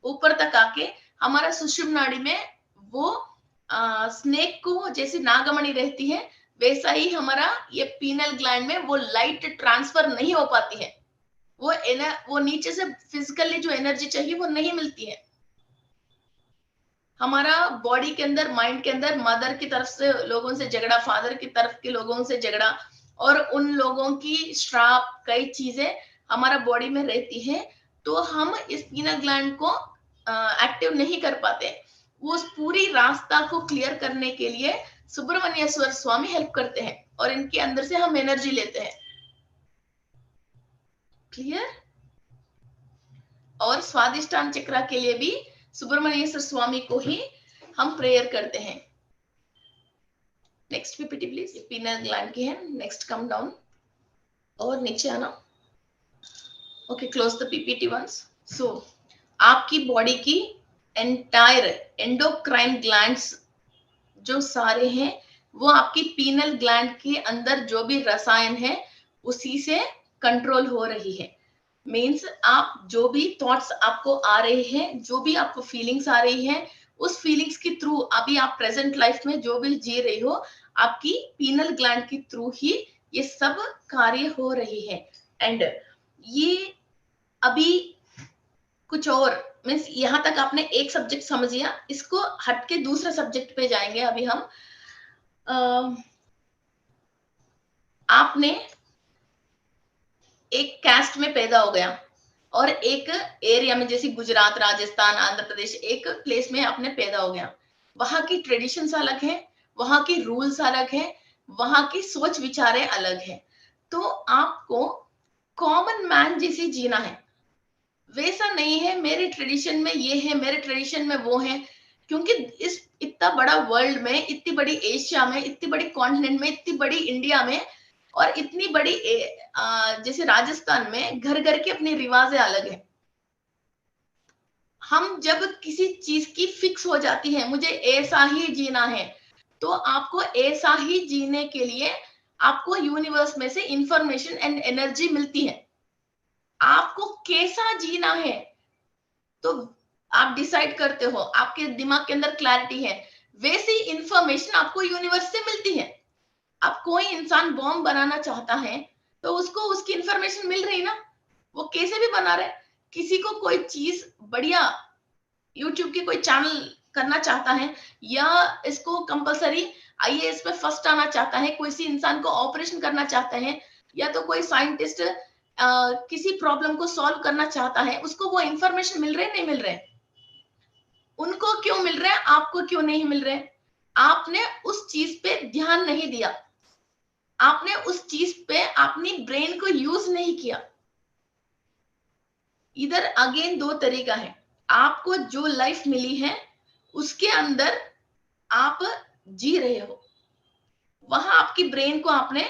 ऊपर तक आके हमारा सुषुम्ना नाड़ी में वो स्नेक को जैसे नागमणि रहती है, वैसा ही हमारा ये पीनल ग्लैंड में वो लाइट ट्रांसफर नहीं हो पाती है, वो नीचे से फिजिकली जो एनर्जी चाहिए वो नहीं मिलती है। हमारा बॉडी के अंदर, माइंड के अंदर मदर की तरफ से लोगों से झगड़ा, फादर की तरफ के लोगों से झगड़ा, और उन लोगों की श्राप, कई चीजें हमारा बॉडी में रहती है, तो हम इस पीनल ग्लैंड को एक्टिव नहीं कर पाते। वो उस पूरी रास्ता को क्लियर करने के लिए सुब्रमण्येश्वर स्वामी हेल्प करते हैं, और इनके अंदर से हम एनर्जी लेते हैं। क्लियर? और स्वादिष्टान चक्रा के लिए भी सुब्रमण्येश्वर स्वामी को ही हम प्रेयर करते हैं। Next PPT please. Pineal gland की है। नेक्स्ट कम डाउन और नीचे आना। Okay, close the PPT once. So आपकी बॉडी की एंटायर एंडोक्राइन ग्लैंड्स जो सारे हैं वो आपकी पीनल ग्लैंड के अंदर जो भी रसायन है उसी से कंट्रोल हो रही है. मीन्स आप जो भी थॉट्स आपको आ रहे हैं, जो भी आपको फीलिंग्स आ रही है, उस फीलिंग्स के थ्रू अभी आप प्रेजेंट लाइफ में जो भी जी रही हो, आपकी पीनल ग्लैंड के थ्रू ही ये सब कार्य हो रही है. एंड ये अभी कुछ और मीन्स यहाँ तक आपने एक सब्जेक्ट समझ लिया, इसको हट के दूसरे सब्जेक्ट पे जाएंगे अभी हम. आपने एक कास्ट में पैदा हो गया और एक एरिया में जैसे गुजरात, राजस्थान, आंध्र प्रदेश, एक प्लेस में आपने पैदा हो गया. वहां की ट्रेडिशंस अलग है, वहां की रूल्स अलग है, वहां की सोच विचारें अलग है. तो आपको कॉमन मैन जैसे जीना है. वैसा नहीं है मेरे ट्रेडिशन में ये है, मेरे ट्रेडिशन में वो है. क्योंकि इस इतना बड़ा वर्ल्ड में, इतनी बड़ी एशिया में, इतनी बड़ी कॉन्टिनेंट में, इतनी बड़ी इंडिया में और इतनी बड़ी जैसे राजस्थान में घर घर की अपनी रिवाजें अलग है. हम जब किसी चीज की फिक्स हो जाती है, मुझे ऐसा ही जीना है, तो आपको ऐसा ही जीने के लिए आपको यूनिवर्स में से इंफॉर्मेशन एंड एनर्जी मिलती है. आपको कैसा जीना है तो आप डिसाइड करते हो, आपके दिमाग के अंदर क्लैरिटी है, वैसी इंफॉर्मेशन आपको यूनिवर्स से मिलती है. अब कोई इंसान बॉम्ब बनाना चाहता है तो उसको उसकी इंफॉर्मेशन मिल रही ना, वो कैसे भी बना रहे. किसी को कोई चीज बढ़िया यूट्यूब की कोई चैनल करना चाहता है या इसको कंपलसरी आईएएस में फर्स्ट आना चाहता है, किसी इंसान को ऑपरेशन करना चाहता है या तो कोई साइंटिस्ट किसी प्रॉब्लम को सॉल्व करना चाहता है, उसको वो इंफॉर्मेशन मिल रहे नहीं मिल रहे. उनको क्यों मिल रहे हैं, आपको क्यों नहीं मिल रहे. आपने उस चीज पे ध्यान नहीं दिया, आपने उस चीज पे अपनी ब्रेन को यूज नहीं किया. इधर अगेन दो तरीका है. आपको जो लाइफ मिली है उसके अंदर आप जी रहे हो, वहां आपकी ब्रेन को आपने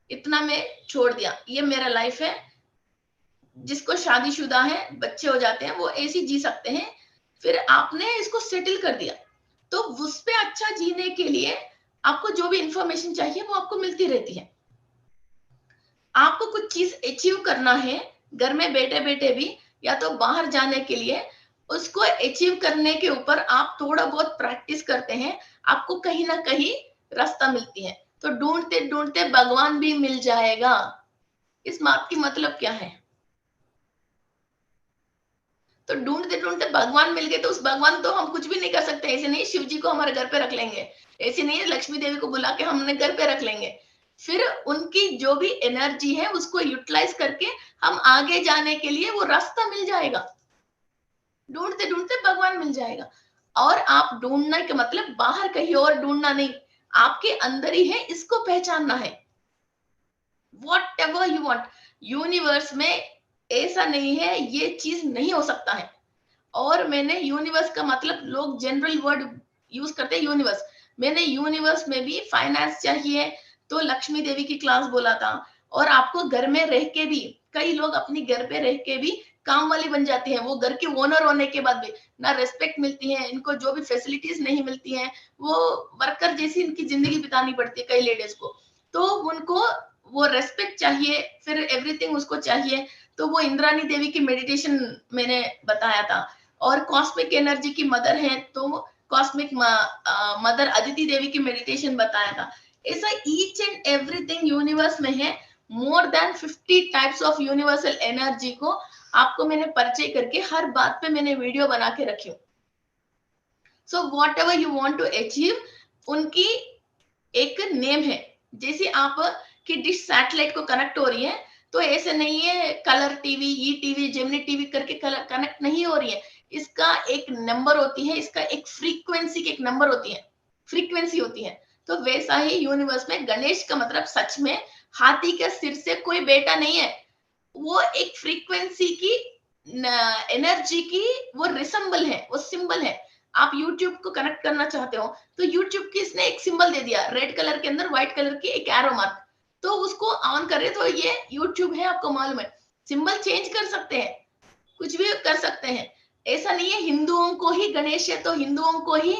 इतना में छोड़ दिया, ये मेरा लाइफ है. जिसको शादीशुदा है, बच्चे हो जाते हैं, वो ऐसे जी सकते हैं. फिर आपने इसको सेटल कर दिया, तो उस पे अच्छा जीने के लिए आपको जो भी इंफॉर्मेशन चाहिए वो आपको मिलती रहती है. आपको कुछ चीज अचीव करना है घर में बैठे बैठे भी या तो बाहर जाने के लिए, उसको अचीव करने के ऊपर आप थोड़ा बहुत प्रैक्टिस करते हैं, आपको कहीं ना कहीं रास्ता मिलती है. तो ढूंढते ढूंढते भगवान भी मिल जाएगा. इस बात की मतलब क्या है, तो ढूंढते ढूंढते भगवान मिल गए तो उस भगवान तो हम कुछ भी नहीं कर सकते. ऐसे नहीं शिव जी को हमारे घर पे रख लेंगे, ऐसे नहीं लक्ष्मी देवी को बुला के हमने घर पे रख लेंगे. फिर उनकी जो भी एनर्जी है उसको यूटिलाइज करके हम आगे जाने के लिए वो रास्ता मिल जाएगा. ढूंढते ढूंढते भगवान मिल जाएगा. और आप ढूंढना का मतलब बाहर कहीं और ढूंढना नहीं, आपके अंदर ही है, इसको पहचानना है. What ever you want, universe में ऐसा नहीं है ये चीज नहीं हो सकता है. और मैंने यूनिवर्स का मतलब लोग जनरल वर्ड यूज करते हैं यूनिवर्स, मैंने यूनिवर्स में भी फाइनेंस चाहिए तो लक्ष्मी देवी की क्लास बोला था. और आपको घर में रह के भी, कई लोग अपनी घर पे रह के भी काम वाली बन जाती हैं, वो घर के ओनर होने के बाद भी ना रेस्पेक्ट मिलती है, इनको जो भी फैसिलिटीज नहीं मिलती हैं, वो वर्कर जैसी इनकी जिंदगी बितानी पड़ती है कई लेडीज को. तो उनको वो रेस्पेक्ट चाहिए, फिर एवरीथिंग उसको चाहिए. तो वो इंद्रानी देवी की मेडिटेशन मैंने बताया था. और कॉस्मिक एनर्जी की मदर है तो कॉस्मिक मदर अदिति देवी की मेडिटेशन बताया था. ऐसा ईच एंड एवरीथिंग यूनिवर्स में है. More than 50 types of universal energy को आपको मैंने परिचय करके हर बात पे मैंने वीडियो बना के रखी हूँ. So whatever you want to achieve, उनकी एक नेम है. जैसे आप की डिश सैटेलाइट को कनेक्ट हो रही है, तो ऐसे नहीं है कलर टीवी, ई टीवी, जेमिनी टीवी करके कनेक्ट नहीं हो रही है. इसका एक नंबर होती है, इसका एक फ्रीक्वेंसी की एक नंबर होती है, फ्रीक्वेंसी होती है. तो वैसा ही यूनिवर्स में गणेश का मतलब सच में हाथी के सिर से कोई बेटा नहीं है, वो एक फ्रीक्वेंसी की एनर्जी की वो रिसम्बल है, वो सिंबल है. आप YouTube को कनेक्ट करना चाहते हो तो YouTube की इसने एक सिंबल दे दिया, रेड कलर के अंदर व्हाइट कलर की एक एरो मार्क, तो उसको ऑन करे तो ये YouTube है, आपको मालूम है. सिंबल चेंज कर सकते हैं, कुछ भी कर सकते हैं। ऐसा नहीं है हिंदुओं को ही गणेश है तो हिंदुओं को ही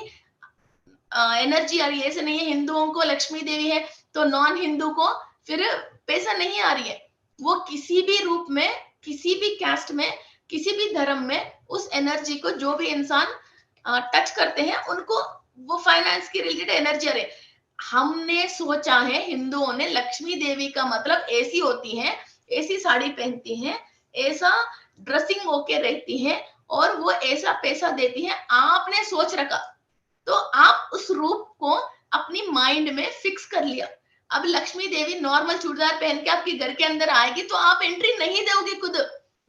एनर्जी आ रही है, ऐसे नहीं है हिंदुओं को लक्ष्मी देवी है तो नॉन हिंदू को फिर पैसा नहीं आ रही है। वो किसी भी रूप में, किसी भी कास्ट में, किसी भी धर्म में उस एनर्जी को जो भी इंसान टच करते हैं उनको वो फाइनेंस की रिलेटेड एनर्जी आ रही है। हमने सोचा है हिंदुओं ने लक्ष्मी देवी का मतलब ऐसी होती है, ऐसी साड़ी पहनती है, ऐसा ड्रेसिंग होके रहती है और वो ऐसा पैसा देती है, आपने सोच रखा तो आप उस रूप को अपनी माइंड में फिक्स कर लिया। अब लक्ष्मी देवी नॉर्मल चूड़ीदार पहन के आपके घर के अंदर आएगी तो आप एंट्री नहीं दोगे खुद,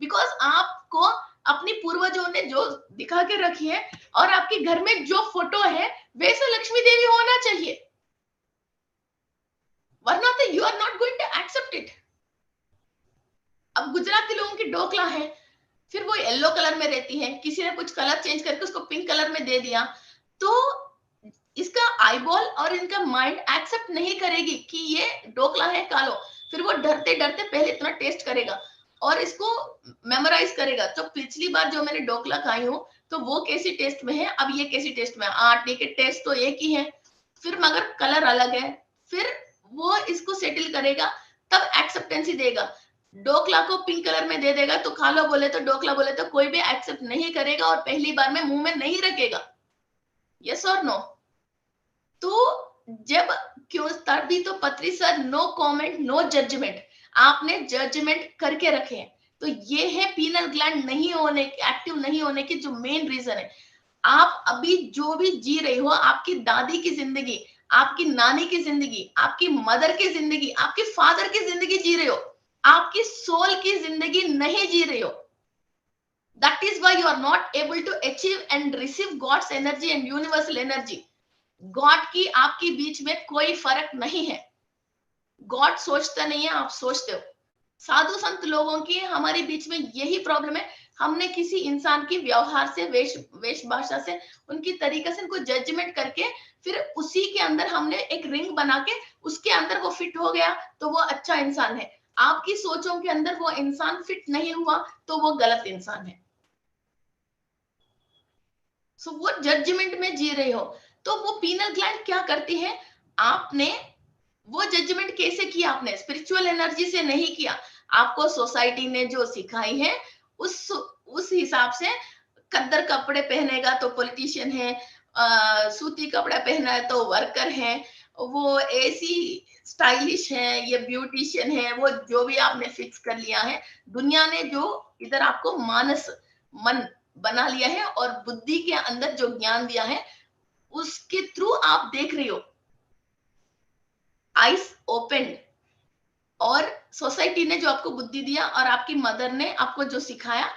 बिकॉज आपको अपनी पूर्वजों ने जो दिखा के रखी है और आपके घर में जो फोटो है वैसे लक्ष्मी देवी होना चाहिए, वरना तो you are not going to accept it. अब गुजराती लोगों की डोकला है, फिर वो येलो कलर में रहती है, किसी ने कुछ कलर चेंज करके उसको पिंक कलर में दे दिया, तो इसका आईबॉल और इनका माइंड एक्सेप्ट नहीं करेगी कि ये डोकला है कालो। फिर वो डरते डरते पहले इतना टेस्ट करेगा और इसको मेमोराइज करेगा। तो पिछली बार जो मैंने डोकला खाई हूँ तो वो कैसी टेस्ट में है, अब ये कैसी टेस्ट में है, ठीक है टेस्ट तो एक ही है, फिर मगर कलर अलग है, फिर वो इसको सेटल करेगा तब एक्सेप्टेंसी देगा। डोकला को पिंक कलर में दे देगा तो खा लो बोले तो, डोकला बोले तो कोई भी एक्सेप्ट नहीं करेगा और पहली बार में मुंह में नहीं रखेगा। यस और नो? तो जब क्यों तभी तो Patri sir no comment no judgement, आपने जजमेंट करके रखे हैं। तो ये है पीनल ग्लैंड नहीं होने, एक्टिव नहीं होने की जो मेन रीजन है। आप अभी जो भी जी रहे हो, आपकी दादी की जिंदगी, आपकी नानी की जिंदगी, आपकी मदर की जिंदगी, आपके फादर की जिंदगी जी रहे हो, आपकी सोल की जिंदगी नहीं जी रहे हो। That is why you are not able to achieve and receive God's energy and universal energy. God की आपके बीच में कोई फर्क नहीं है। गॉड सोचता नहीं है, आप सोचते हो। साधु संत लोगों की हमारे बीच में यही प्रॉब्लम है, हमने किसी इंसान की व्यवहार से, वेश भाषा से, उनकी तरीके से उनको जजमेंट करके फिर उसी के अंदर हमने एक रिंग बना के उसके अंदर वो फिट हो गया तो वो अच्छा इंसान है। आपकी सोचों के अंदर वो इंसान फिट नहीं हुआ तो वो गलत इंसान है। सो वो जजमेंट में जी रहे हो। तो वो पीनल ग्लैंड क्या करती है, आपने वो जजमेंट कैसे किया, आपने स्पिरिचुअल एनर्जी से नहीं किया, आपको सोसाइटी ने जो सिखाई है उस हिसाब से। कद्दर कपड़े पहनेगा तो पॉलिटिशियन है, सूती कपड़ा पहना है तो वर्कर है, वो ऐसी स्टाइलिश है, ये ब्यूटिशियन है, वो जो भी आपने फिक्स कर लिया है। दुनिया ने जो इधर आपको मानस मन बना लिया है और बुद्धि के अंदर जो ज्ञान दिया है उसके थ्रू आप देख रहे हो, आईज ओपन। और सोसाइटी ने जो आपको बुद्धि दिया और आपकी मदर ने आपको जो सिखाया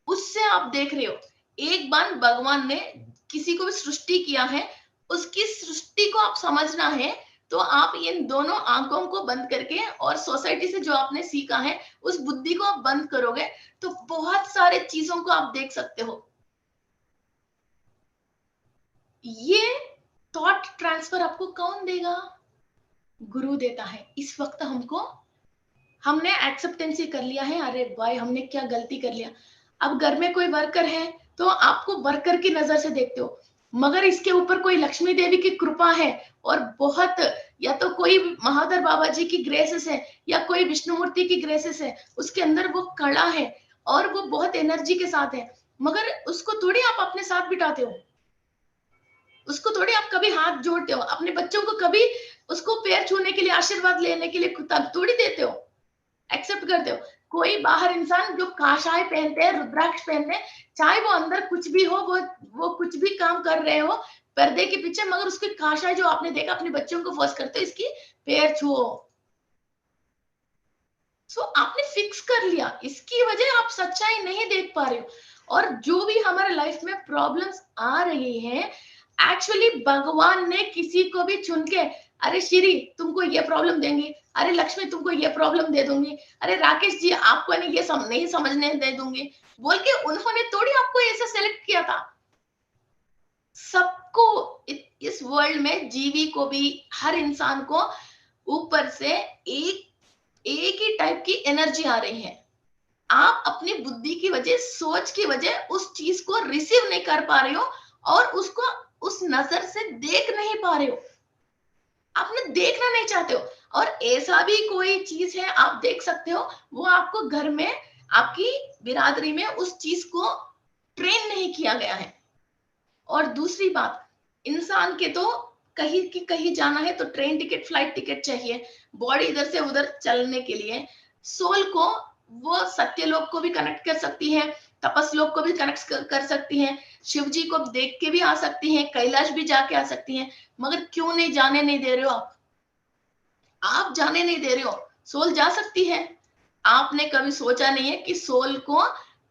उससे आप देख रहे हो। एक बार भगवान ने किसी को भी सृष्टि किया है, उसकी सृष्टि को आप समझना है तो आप इन दोनों आंखों को बंद करके और सोसाइटी से जो आपने सीखा है उस बुद्धि को आप बंद करोगे तो बहुत सारे चीजों को आप देख सकते हो। ये थॉट ट्रांसफर आपको कौन देगा? गुरु देता है। इस वक्त हमने एक्सेप्टेंसी कर लिया है, अरे भाई हमने क्या गलती कर लिया। अब घर में कोई वर्कर है तो आपको वर्कर की नजर से देखते हो, मगर इसके ऊपर कोई लक्ष्मी देवी की कृपा है और बहुत, या तो कोई महाधर बाबा जी की ग्रेसेस है या कोई विष्णुमूर्ति की ग्रेसेस है, उसके अंदर वो कड़ा है और वो बहुत एनर्जी के साथ है, मगर उसको थोड़ी आप अपने साथ बिठाते हो, उसको थोड़ी आप कभी हाथ जोड़ते हो, अपने बच्चों को कभी उसको पैर छूने के लिए, आशीर्वाद लेने के लिए थोड़ी देते हो, एक्सेप्ट करते हो। कोई बाहर इंसान जो काशाय पहनते हैं, रुद्राक्ष पहनते हैं, चाहे वो अंदर कुछ भी हो, वो कुछ भी काम कर रहे हो पर्दे के पीछे, मगर उसकी काशाय जो आपने देखा, अपने बच्चों को फोर्स करते हो इसकी पैर छुओ। सो आपने फिक्स कर लिया, इसकी वजह आप सच्चाई नहीं देख पा रहे हो। और जो भी हमारे लाइफ में प्रॉब्लम्स आ रही हैं, एक्चुअली भगवान ने किसी को भी चुन के, अरे श्री तुमको ये प्रॉब्लम देंगी, अरे लक्ष्मी तुमको ये प्रॉब्लम दे दूंगी, अरे राकेश जी आपको नहीं समझने दे दूंगी बोल के उन्होंने थोड़ी आपको ऐसा सेलेक्ट किया था। सबको इस वर्ल्ड में, जीवी को भी, हर इंसान को ऊपर से एक ही टाइप की एनर्जी आ रही है। आप अपनी बुद्धि की वजह, सोच की वजह उस चीज को रिसीव नहीं कर पा रहे हो और उसको उस नजर से देख नहीं पा रहे हो, आपने देखना नहीं चाहते हो। और ऐसा भी कोई चीज है आप देख सकते हो, वो आपको घर में, आपकी बिरादरी में उस चीज को ट्रेन नहीं किया गया है। और दूसरी बात, इंसान के तो कहीं की कहीं जाना है तो ट्रेन टिकट, फ्लाइट टिकट चाहिए, बॉडी इधर से उधर चलने के लिए। सोल को वो सत्यलोक को भी कनेक्ट कर सकती है, तपस्लोक को भी कनेक्ट कर सकती है, शिव जी को देख के भी आ सकती हैं, कैलाश भी जाके आ सकती हैं। मगर क्यों नहीं जाने नहीं दे रहे हो आप जाने नहीं दे रहे हो। सोल जा सकती है, आपने कभी सोचा नहीं है कि सोल को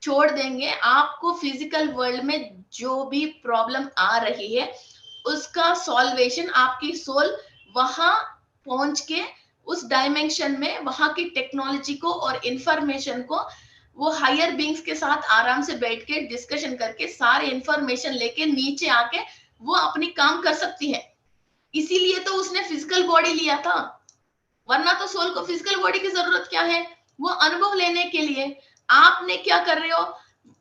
छोड़ देंगे, आपको फिजिकल वर्ल्ड में जो भी प्रॉब्लम आ रही है उसका सॉल्वेशन आपकी सोल वहां पहुंच के उस डायमेंशन में वहां की टेक्नोलॉजी को और इंफॉर्मेशन को वो हायर बींग्स के साथ आराम से बैठ के डिस्कशन करके सारे इंफॉर्मेशन लेके नीचे आके वो अपनी काम कर सकती है। इसीलिए तो उसने फिजिकल बॉडी लिया था, वरना तो सोल को फिजिकल बॉडी की जरूरत क्या है, वो अनुभव लेने के लिए। आपने क्या कर रहे हो,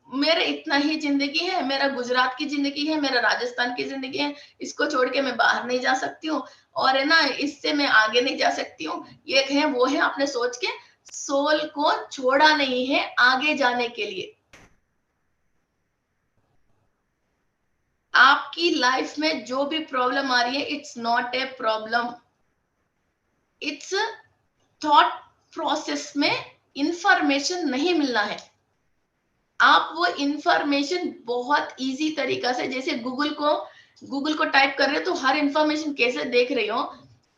मेरा इतना ही जिंदगी है, मेरा गुजरात की जिंदगी है, मेरा राजस्थान की जिंदगी है, इसको छोड़ के मैं बाहर नहीं जा सकती हूँ, और है ना इससे मैं आगे नहीं जा सकती हूँ, ये है वो है, आपने सोच के सोल को छोड़ा नहीं है आगे जाने के लिए। आपकी लाइफ में जो भी प्रॉब्लम आ रही है, it's not a problem, it's thought process में इंफॉर्मेशन नहीं मिलना है। आप वो इंफॉर्मेशन बहुत इजी तरीका से, जैसे गूगल को टाइप कर रहे हो तो हर इंफॉर्मेशन कैसे देख रही हो,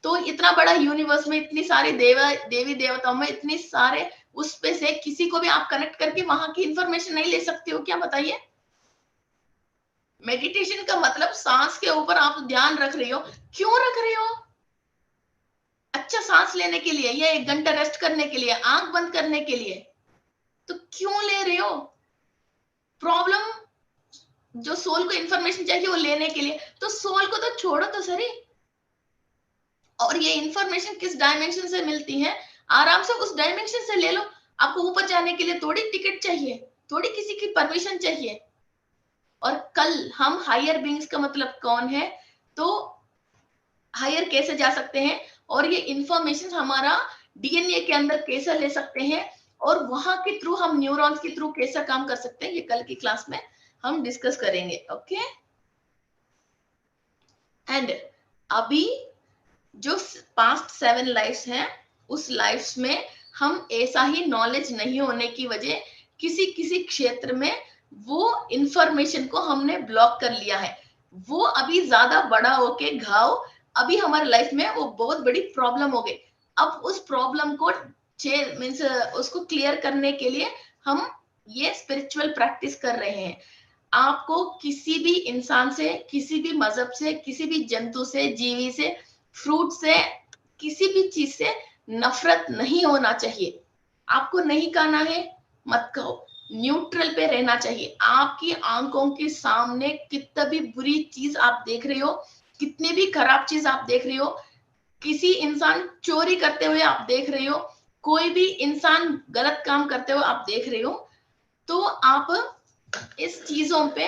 तो इतना बड़ा यूनिवर्स में इतनी सारी देवी देवताओं में इतनी सारे, उस पे से किसी को भी आप कनेक्ट करके वहां की इंफॉर्मेशन नहीं ले सकते हो क्या, बताइए। मेडिटेशन का मतलब सांस के ऊपर आप ध्यान रख रही हो, क्यों रख रही हो, अच्छा सांस लेने के लिए या 1 घंटा रेस्ट करने के लिए, आंख बंद करने के लिए, तो क्यों ले रहे हो। प्रॉब्लम जो सोल को इंफॉर्मेशन चाहिए वो लेने के लिए, तो सोल को तो छोड़ो तो सही। और ये इंफॉर्मेशन किस डायमेंशन से मिलती है, आराम से उस डायमेंशन से ले लो। आपको ऊपर जाने के लिए थोड़ी टिकट चाहिए, थोड़ी किसी की परमिशन चाहिए। और कल हम हायर बींग्स का मतलब कौन है, तो हायर कैसे जा सकते हैं, और ये इंफॉर्मेशन हमारा डीएनए के अंदर कैसे ले सकते हैं, और वहां के थ्रू हम न्यूरॉन्स के थ्रू कैसा काम कर सकते हैं, ये कल की क्लास में हम डिस्कस करेंगे। ओके एंड अभी जो पास्ट 7 लाइफ्स हैं, उस लाइफ्स में हम ऐसा ही नॉलेज नहीं होने की वजह किसी किसी क्षेत्र में वो इंफॉर्मेशन को हमने ब्लॉक कर लिया है, वो अभी ज्यादा बड़ा होके घाव अभी हमारे लाइफ में वो बहुत बड़ी प्रॉब्लम हो गई। अब उस प्रॉब्लम को मीन्स उसको क्लियर करने के लिए हम ये स्पिरिचुअल प्रैक्टिस कर रहे हैं। आपको किसी भी इंसान से, किसी भी मजहब से, किसी भी जंतु से, जीवी से, फ्रूट से, किसी भी चीज से नफरत नहीं होना चाहिए। आपको नहीं खाना है, मत खाओ, न्यूट्रल पे रहना चाहिए। आपकी आंखों के सामने कितना भी बुरी चीज आप देख रहे हो, कितनी भी खराब चीज आप देख रहे हो, किसी इंसान चोरी करते हुए आप देख रहे हो, कोई भी इंसान गलत काम करते हुए आप देख रहे हो, तो आप इस चीजों पे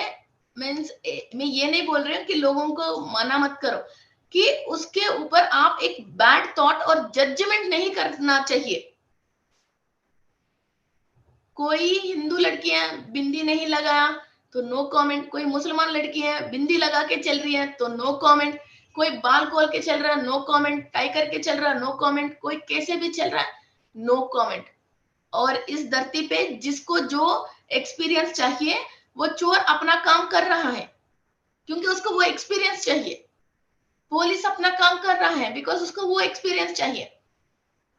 मीन्स मैं ये नहीं बोल रही हूँ कि लोगों को मना मत करो, कि उसके ऊपर आप एक बैड थॉट और जजमेंट नहीं करना चाहिए। कोई हिंदू लड़कियां बिंदी नहीं लगाया तो नो कमेंट, कोई मुसलमान लड़की है बिंदी लगा के चल रही है तो नो कमेंट, कोई बाल खोल के चल रहा है नो कमेंट, टाई करके चल रहा है नो कमेंट, कोई कैसे भी चल रहा है नो कमेंट। और इस धरती पे जिसको जो एक्सपीरियंस चाहिए, वो चोर अपना काम कर रहा है क्योंकि उसको वो एक्सपीरियंस चाहिए, पुलिस अपना काम कर रहा है बिकॉज उसको वो एक्सपीरियंस चाहिए।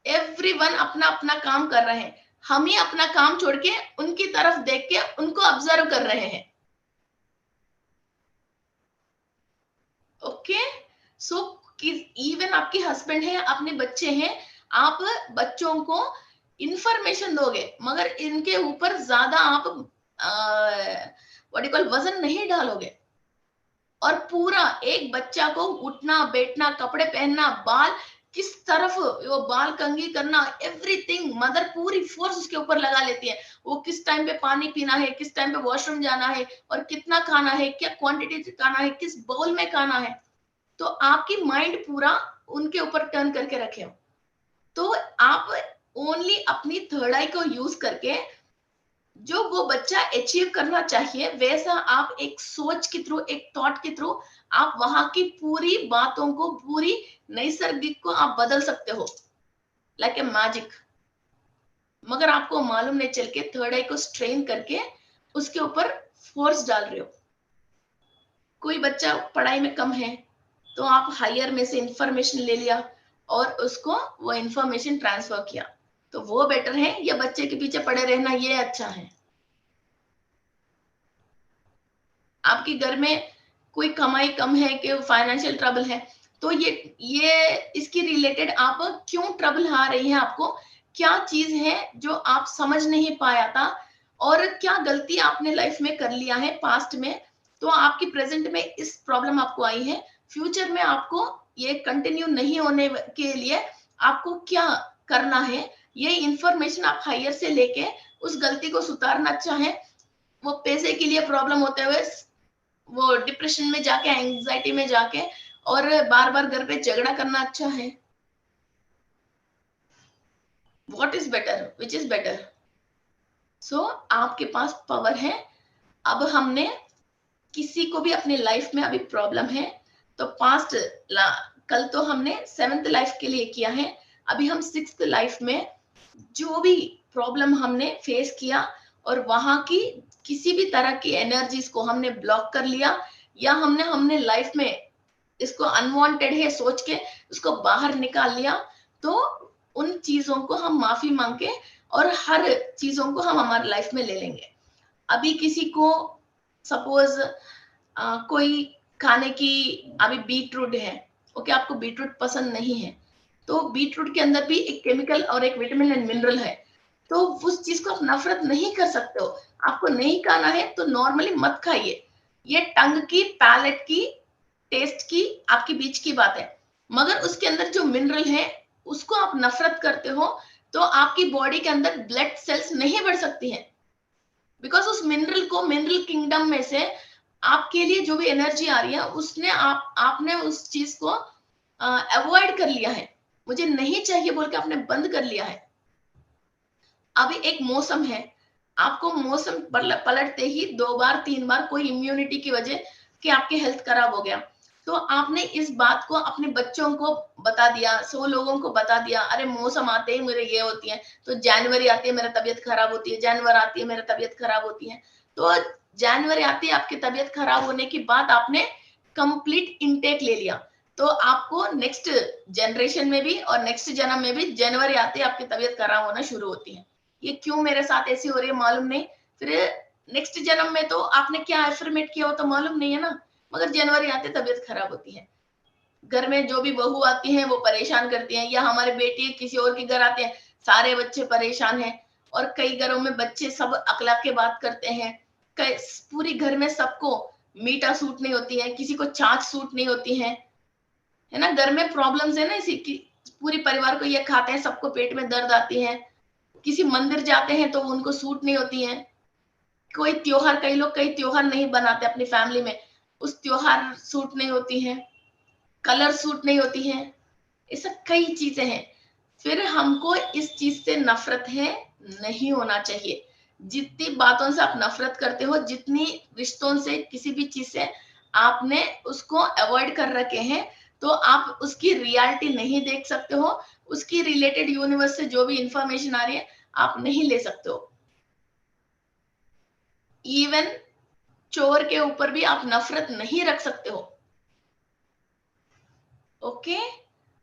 एवरीवन अपना अपना काम कर रहे हैं, हम ही अपना काम छोड़ के उनकी तरफ देख के उनको ऑब्जर्व कर रहे हैं। ओके सो इवन आपके हस्बैंड है, अपने बच्चे हैं, आप बच्चों को इंफॉर्मेशन दोगे मगर इनके ऊपर ज्यादा आप वजन नहीं डालोगे। और पूरा एक बच्चा को उठना बैठना, कपड़े पहनना, बाल किस तरफ वो बाल कंघी करना, एवरीथिंग मदर पूरी फोर्स उसके ऊपर लगा लेती है। वो किस टाइम पे पानी पीना है, किस टाइम पे वॉशरूम जाना है, और कितना खाना है, क्या क्वांटिटी खाना है, किस बाउल में खाना है। तो आपकी माइंड पूरा उनके ऊपर टर्न करके रखे हो। तो आप ओनली अपनी थर्ड आई को यूज करके जो वो बच्चा अचीव करना चाहिए वैसा आप एक सोच के थ्रू, एक थॉट के थ्रू आप वहां की पूरी बातों को, पूरी नैसर्गिक को आप बदल सकते हो, लाइक ए मैजिक। मगर आपको मालूम नहीं चल के थर्ड आई को स्ट्रेन करके उसके ऊपर फोर्स डाल रहे हो। कोई बच्चा पढ़ाई में कम है तो आप हायर में से इंफॉर्मेशन ले लिया और उसको वो इंफॉर्मेशन ट्रांसफर किया, तो वो बेटर है या बच्चे के पीछे पड़े रहना ये अच्छा है? आपके घर में कोई कमाई कम है कि फाइनेंशियल ट्रबल है, तो ये इसकी रिलेटेड आप क्यों ट्रबल आ रही है, आपको क्या चीज है जो आप समझ नहीं पाया था, और क्या गलती आपने लाइफ में कर लिया है पास्ट में, तो आपकी प्रेजेंट में इस प्रॉब्लम आपको आई है। फ्यूचर में आपको ये कंटिन्यू नहीं होने के लिए आपको क्या करना है, ये इंफॉर्मेशन आप हायर से लेके उस गलती को सुधारना चाहें। वो पैसे के लिए प्रॉब्लम होते हुए वो डिप्रेशन में जाके, एंजाइटी में जाके और बार बार घर पे झगड़ा करना अच्छा है? What is better, which is better? So आपके पास पावर है। अब हमने किसी को भी अपनी लाइफ में अभी प्रॉब्लम है तो पास्ट, कल तो हमने 7th लाइफ के लिए किया है, अभी हम 6th लाइफ में जो भी प्रॉब्लम हमने फेस किया और वहां की किसी भी तरह की एनर्जीज को हमने ब्लॉक कर लिया, या हमने हमने लाइफ में इसको अनवांटेड है सोच के उसको बाहर निकाल लिया, तो उन चीजों को हम माफी मांग के और हर चीजों को हम हमारी लाइफ में ले लेंगे। अभी किसी को सपोज कोई खाने की, अभी बीटरूट है, ओके, आपको बीटरूट पसंद नहीं है, तो बीटरूट के अंदर भी एक केमिकल और एक विटामिन एंड मिनरल है, तो उस चीज को आप नफरत नहीं कर सकते हो। आपको नहीं खाना है तो नॉर्मली मत खाइए। ये टंग की, पैलेट की, टेस्ट की, आपकी बीच की बात है। मगर उसके अंदर जो मिनरल है उसको आप नफरत करते हो, तो आपकी बॉडी के अंदर ब्लड सेल्स नहीं बढ़ सकती हैं, बिकॉज उस मिनरल को, मिनरल किंगडम में से आपके लिए जो भी एनर्जी आ रही है उसने आपने उस चीज को अवॉइड कर लिया है, मुझे नहीं चाहिए बोल के आपने बंद कर लिया है। अभी एक मौसम है, आपको मौसम पलटते ही 2 बार 3 बार कोई इम्यूनिटी की वजह कि आपकी हेल्थ खराब हो गया, तो आपने इस बात को अपने बच्चों को बता दिया, 100 लोगों को बता दिया, अरे मौसम आते ही मेरे ये होती है, तो जनवरी आती है मेरा तबीयत खराब होती है, जनवरी आती है मेरा तबीयत खराब होती है। तो जनवरी आती है आपकी तबीयत खराब होने की बात आपने कंप्लीट इनटेक ले लिया, तो आपको नेक्स्ट जनरेशन में भी और नेक्स्ट जन्म में भी जनवरी आते ही आपकी तबीयत खराब होना शुरू होती है। ये क्यों मेरे साथ ऐसी हो रही है मालूम नहीं, फिर नेक्स्ट जन्म में तो आपने क्या एफर्मेट किया हो तो मालूम नहीं है ना, मगर जनवरी आते तबीयत खराब होती है। घर में जो भी बहू आती है वो परेशान करती है, या हमारे बेटी किसी और के घर आते हैं सारे बच्चे परेशान हैं, और कई घरों में बच्चे सब अकला के बात करते हैं, कई पूरी घर में सबको मीठा सूट नहीं होती है, किसी को छाछ सूट नहीं होती है ना, घर में प्रॉब्लम्स है ना, इसी की पूरी परिवार को ये खाते हैं सबको पेट में दर्द आती है, किसी मंदिर जाते हैं तो उनको सूट नहीं होती है, कोई त्योहार, कई लोग कई त्योहार नहीं बनाते अपनी फैमिली में, उस त्योहार सूट नहीं होती है, कलर सूट नहीं होती है, ऐसा कई चीजें हैं। फिर हमको इस चीज से नफरत है, नहीं होना चाहिए। जितनी बातों से आप नफरत करते हो, जितनी रिश्तों से, किसी भी चीज से आपने उसको अवॉइड कर रखे हैं, तो आप उसकी रियलिटी नहीं देख सकते हो, उसकी रिलेटेड यूनिवर्स से जो भी इंफॉर्मेशन आ रही है आप नहीं ले सकते हो। इवन चोर के ऊपर भी आप नफरत नहीं रख सकते हो। ओके,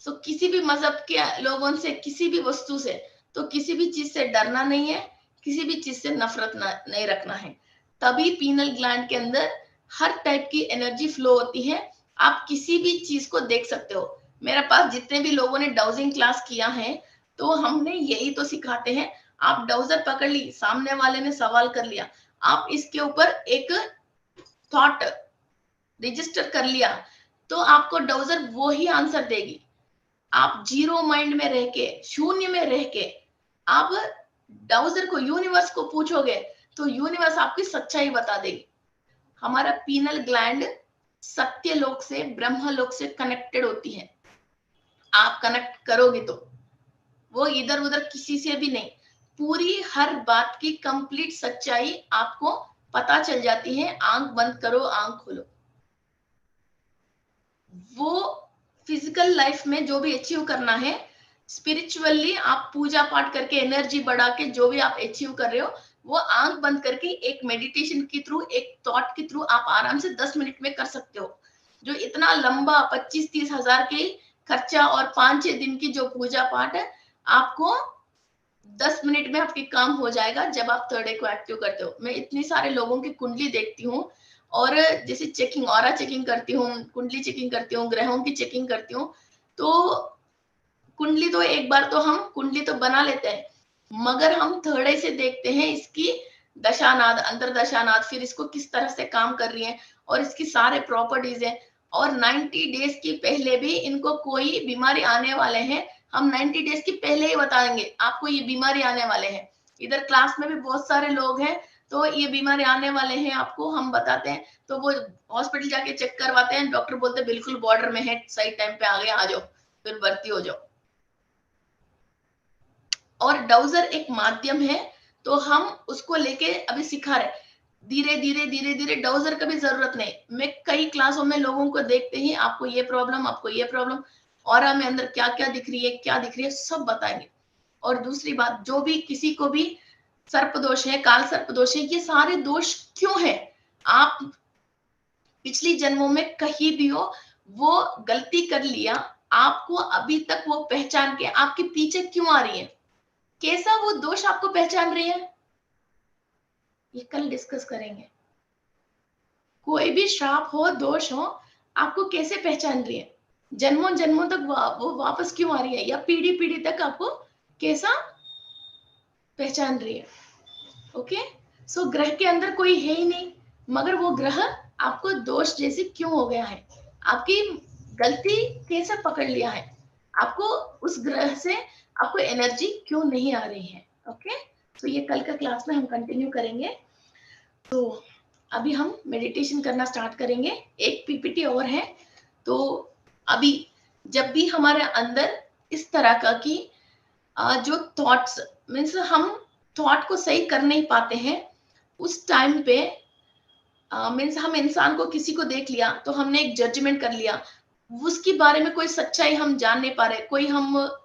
सो किसी भी मजहब के लोगों से, किसी भी वस्तु से, तो किसी भी चीज से डरना नहीं है, किसी भी चीज से नफरत नहीं रखना है। तभी पीनल ग्लैंड के अंदर हर टाइप की एनर्जी फ्लो होती है, आप किसी भी चीज को देख सकते हो। मेरे पास जितने भी लोगों ने डाउजिंग क्लास किया है तो हमने यही तो सिखाते हैं, आप डाउजर पकड़ ली, सामने वाले ने सवाल कर लिया, आप इसके ऊपर एक थॉट रजिस्टर कर लिया, तो आपको डाउजर वो ही आंसर देगी। आप जीरो माइंड में रह के, शून्य में रह के आप डाउजर को, यूनिवर्स को पूछोगे तो यूनिवर्स आपकी सच्चाई बता देगी। हमारा पीनल ग्लैंड सत्य लोक से, ब्रह्म लोक से कनेक्टेड होती है। आप कनेक्ट करोगे तो वो इधर उधर किसी से भी नहीं, पूरी हर बात की कंप्लीट सच्चाई आपको पता चल जाती है। आंख बंद करो, आंख खोलो। वो फिजिकल लाइफ में जो भी अचीव करना है, स्पिरिचुअली आप पूजा पाठ करके, एनर्जी बढ़ा के जो भी आप अचीव कर रहे हो, वो आंख बंद करके एक मेडिटेशन के थ्रू, एक थॉट के थ्रू आप आराम से 10 मिनट में कर सकते हो। जो इतना लंबा 25-30 हजार के खर्चा और 5-6 दिन की जो पूजा पाठ है, आपको 10 मिनट में आपके काम हो जाएगा जब आप थर्ड आई को एक्टिव करते हो। मैं इतनी सारे लोगों की कुंडली देखती हूँ और जैसे चेकिंग, ऑरा चेकिंग करती हूँ, कुंडली चेकिंग करती हूँ, ग्रहों की चेकिंग करती हूँ, तो कुंडली तो एक बार तो हम कुंडली तो बना लेते हैं, मगर हम थर्ड आई से देखते हैं इसकी दशानाद, अंतर दशानाद, फिर इसको किस तरह से काम कर रही है और इसकी सारे प्रॉपर्टीज है। और 90 डेज की पहले भी इनको कोई बीमारी आने वाले हैं, हम 90 डेज की पहले ही बताएंगे आपको ये बीमारी आने वाले हैं। इधर क्लास में भी बहुत सारे लोग हैं, तो ये बीमारी आने वाले हैं आपको हम बताते हैं, तो वो हॉस्पिटल जाके चेक करवाते हैं, डॉक्टर बोलते हैं बिल्कुल बॉर्डर में है, सही टाइम पे आ गए, आ जाओ, फिर भर्ती हो जाओ। और डाउजर एक माध्यम है, तो हम उसको लेके अभी सिखा रहे, धीरे धीरे धीरे धीरे। डाउजर का भी जरूरत नहीं, मैं कई क्लासों में लोगों को देखते ही आपको ये प्रॉब्लम, आपको ये प्रॉब्लम, ऑरा में अंदर क्या क्या दिख रही है, क्या दिख रही है, सब बताएंगे। और दूसरी बात, जो भी किसी को भी सर्प दोष है, काल सर्प दोष है, ये सारे दोष क्यों है, आप पिछली जन्मों में कहीं भी हो, वो गलती कर लिया, आपको अभी तक वो पहचान के आपके पीछे क्यों आ रही है, कैसा वो दोष आपको पहचान रही है, ये कल डिस्कस करेंगे। कोई भी श्राप हो, दोष हो, आपको कैसे पहचान रही है, जन्मों जन्मों तक वो वापस क्यों आ रही है, या पीढ़ी पीढ़ी तक आपको कैसा पहचान रही है। ओके, सो ग्रह के अंदर कोई है ही नहीं, मगर वो ग्रह आपको दोष जैसे क्यों हो गया है, आपकी गलती कैसे पकड़ लिया है, आपको उस ग्रह से आपको एनर्जी क्यों नहीं आ रही है। ओके, तो ये कल का क्लास में हम कंटिन्यू करेंगे। तो अभी हम मेडिटेशन करना स्टार्ट करेंगे, एक पीपीटी और है। तो अभी जब भी हमारे अंदर इस तरह का कि जो थॉट्स, मीन्स हम थॉट को सही कर नहीं पाते हैं, उस टाइम पे मीन्स हम इंसान को, किसी को देख लिया तो हमने एक जजमेंट कर लिया, उसके बारे में कोई सच्चाई हम जान नहीं पा रहे,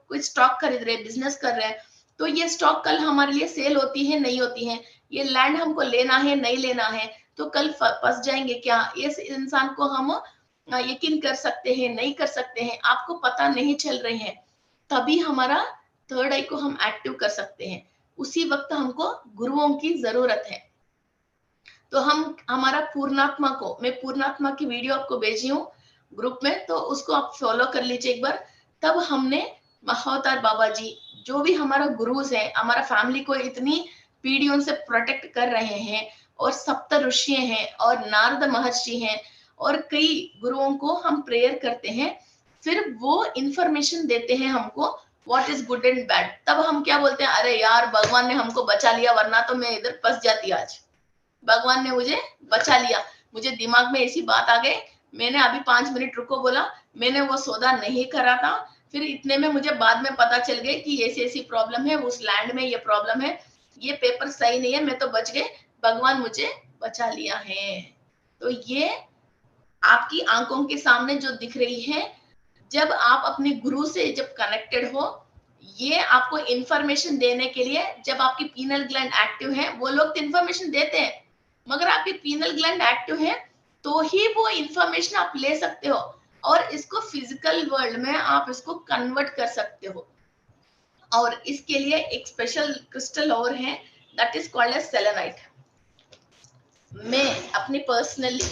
कोई स्टॉक खरीद रहे, बिजनेस कर रहे हैं, तो ये स्टॉक कल हमारे लिए सेल होती है, नहीं होती है, ये लैंड हमको लेना है, नहीं लेना है, तो कल फंस जाएंगे क्या, इस इंसान को हम यकीन कर सकते हैं, नहीं कर सकते हैं, आपको पता नहीं चल रही है, तभी हमारा थर्ड आई को हम एक्टिव कर सकते हैं। उसी वक्त हमको गुरुओं की जरूरत है। तो हम हमारा पूर्णात्मा को, मैं पूर्णात्मा की वीडियो आपको भेजी हूँ ग्रुप में, तो उसको आप फॉलो कर लीजिए एक बार। तब हमने महाअवतार बाबा जी, जो भी हमारा गुरुज है, हमारा फैमिली को इतनी पीढ़ियों से प्रोटेक्ट कर रहे हैं, और सप्त ऋषि हैं, और नारद महर्षि हैं, और कई गुरुओं को हम प्रेयर करते हैं, फिर वो इंफॉर्मेशन देते हैं हमको what is good and bad. तब हम क्या बोलते हैं, अरे यार भगवान ने हमको बचा लिया, वरना तो मैं इधर फंस जाती आज, भगवान ने मुझे बचा लिया, मुझे दिमाग में ऐसी बात आ गई, मैंने अभी 5 मिनट रुको बोला, मैंने वो सौदा नहीं करा था, फिर इतने में मुझे बाद में पता चल गया कि ऐसी ऐसी प्रॉब्लम है, उस लैंड में ये प्रॉब्लम है, ये पेपर सही नहीं है, मैं तो बच गए, भगवान मुझे बचा लिया है। तो ये आपकी आंखों के सामने जो दिख रही है, जब आप अपने गुरु से जब कनेक्टेड हो, ये आपको इंफॉर्मेशन देने के लिए, जब आपकी पीनल ग्लैंड एक्टिव है, वो लोग तो इंफॉर्मेशन देते हैं, मगर आपकी पीनल ग्लैंड एक्टिव है तो ही वो इंफॉर्मेशन आप ले सकते हो, और इसको फिजिकल वर्ल्ड में आप इसको कन्वर्ट कर सकते हो। और इसके लिए एक स्पेशल क्रिस्टल और है, that is called as selenite. मैं अपनी पर्सनली,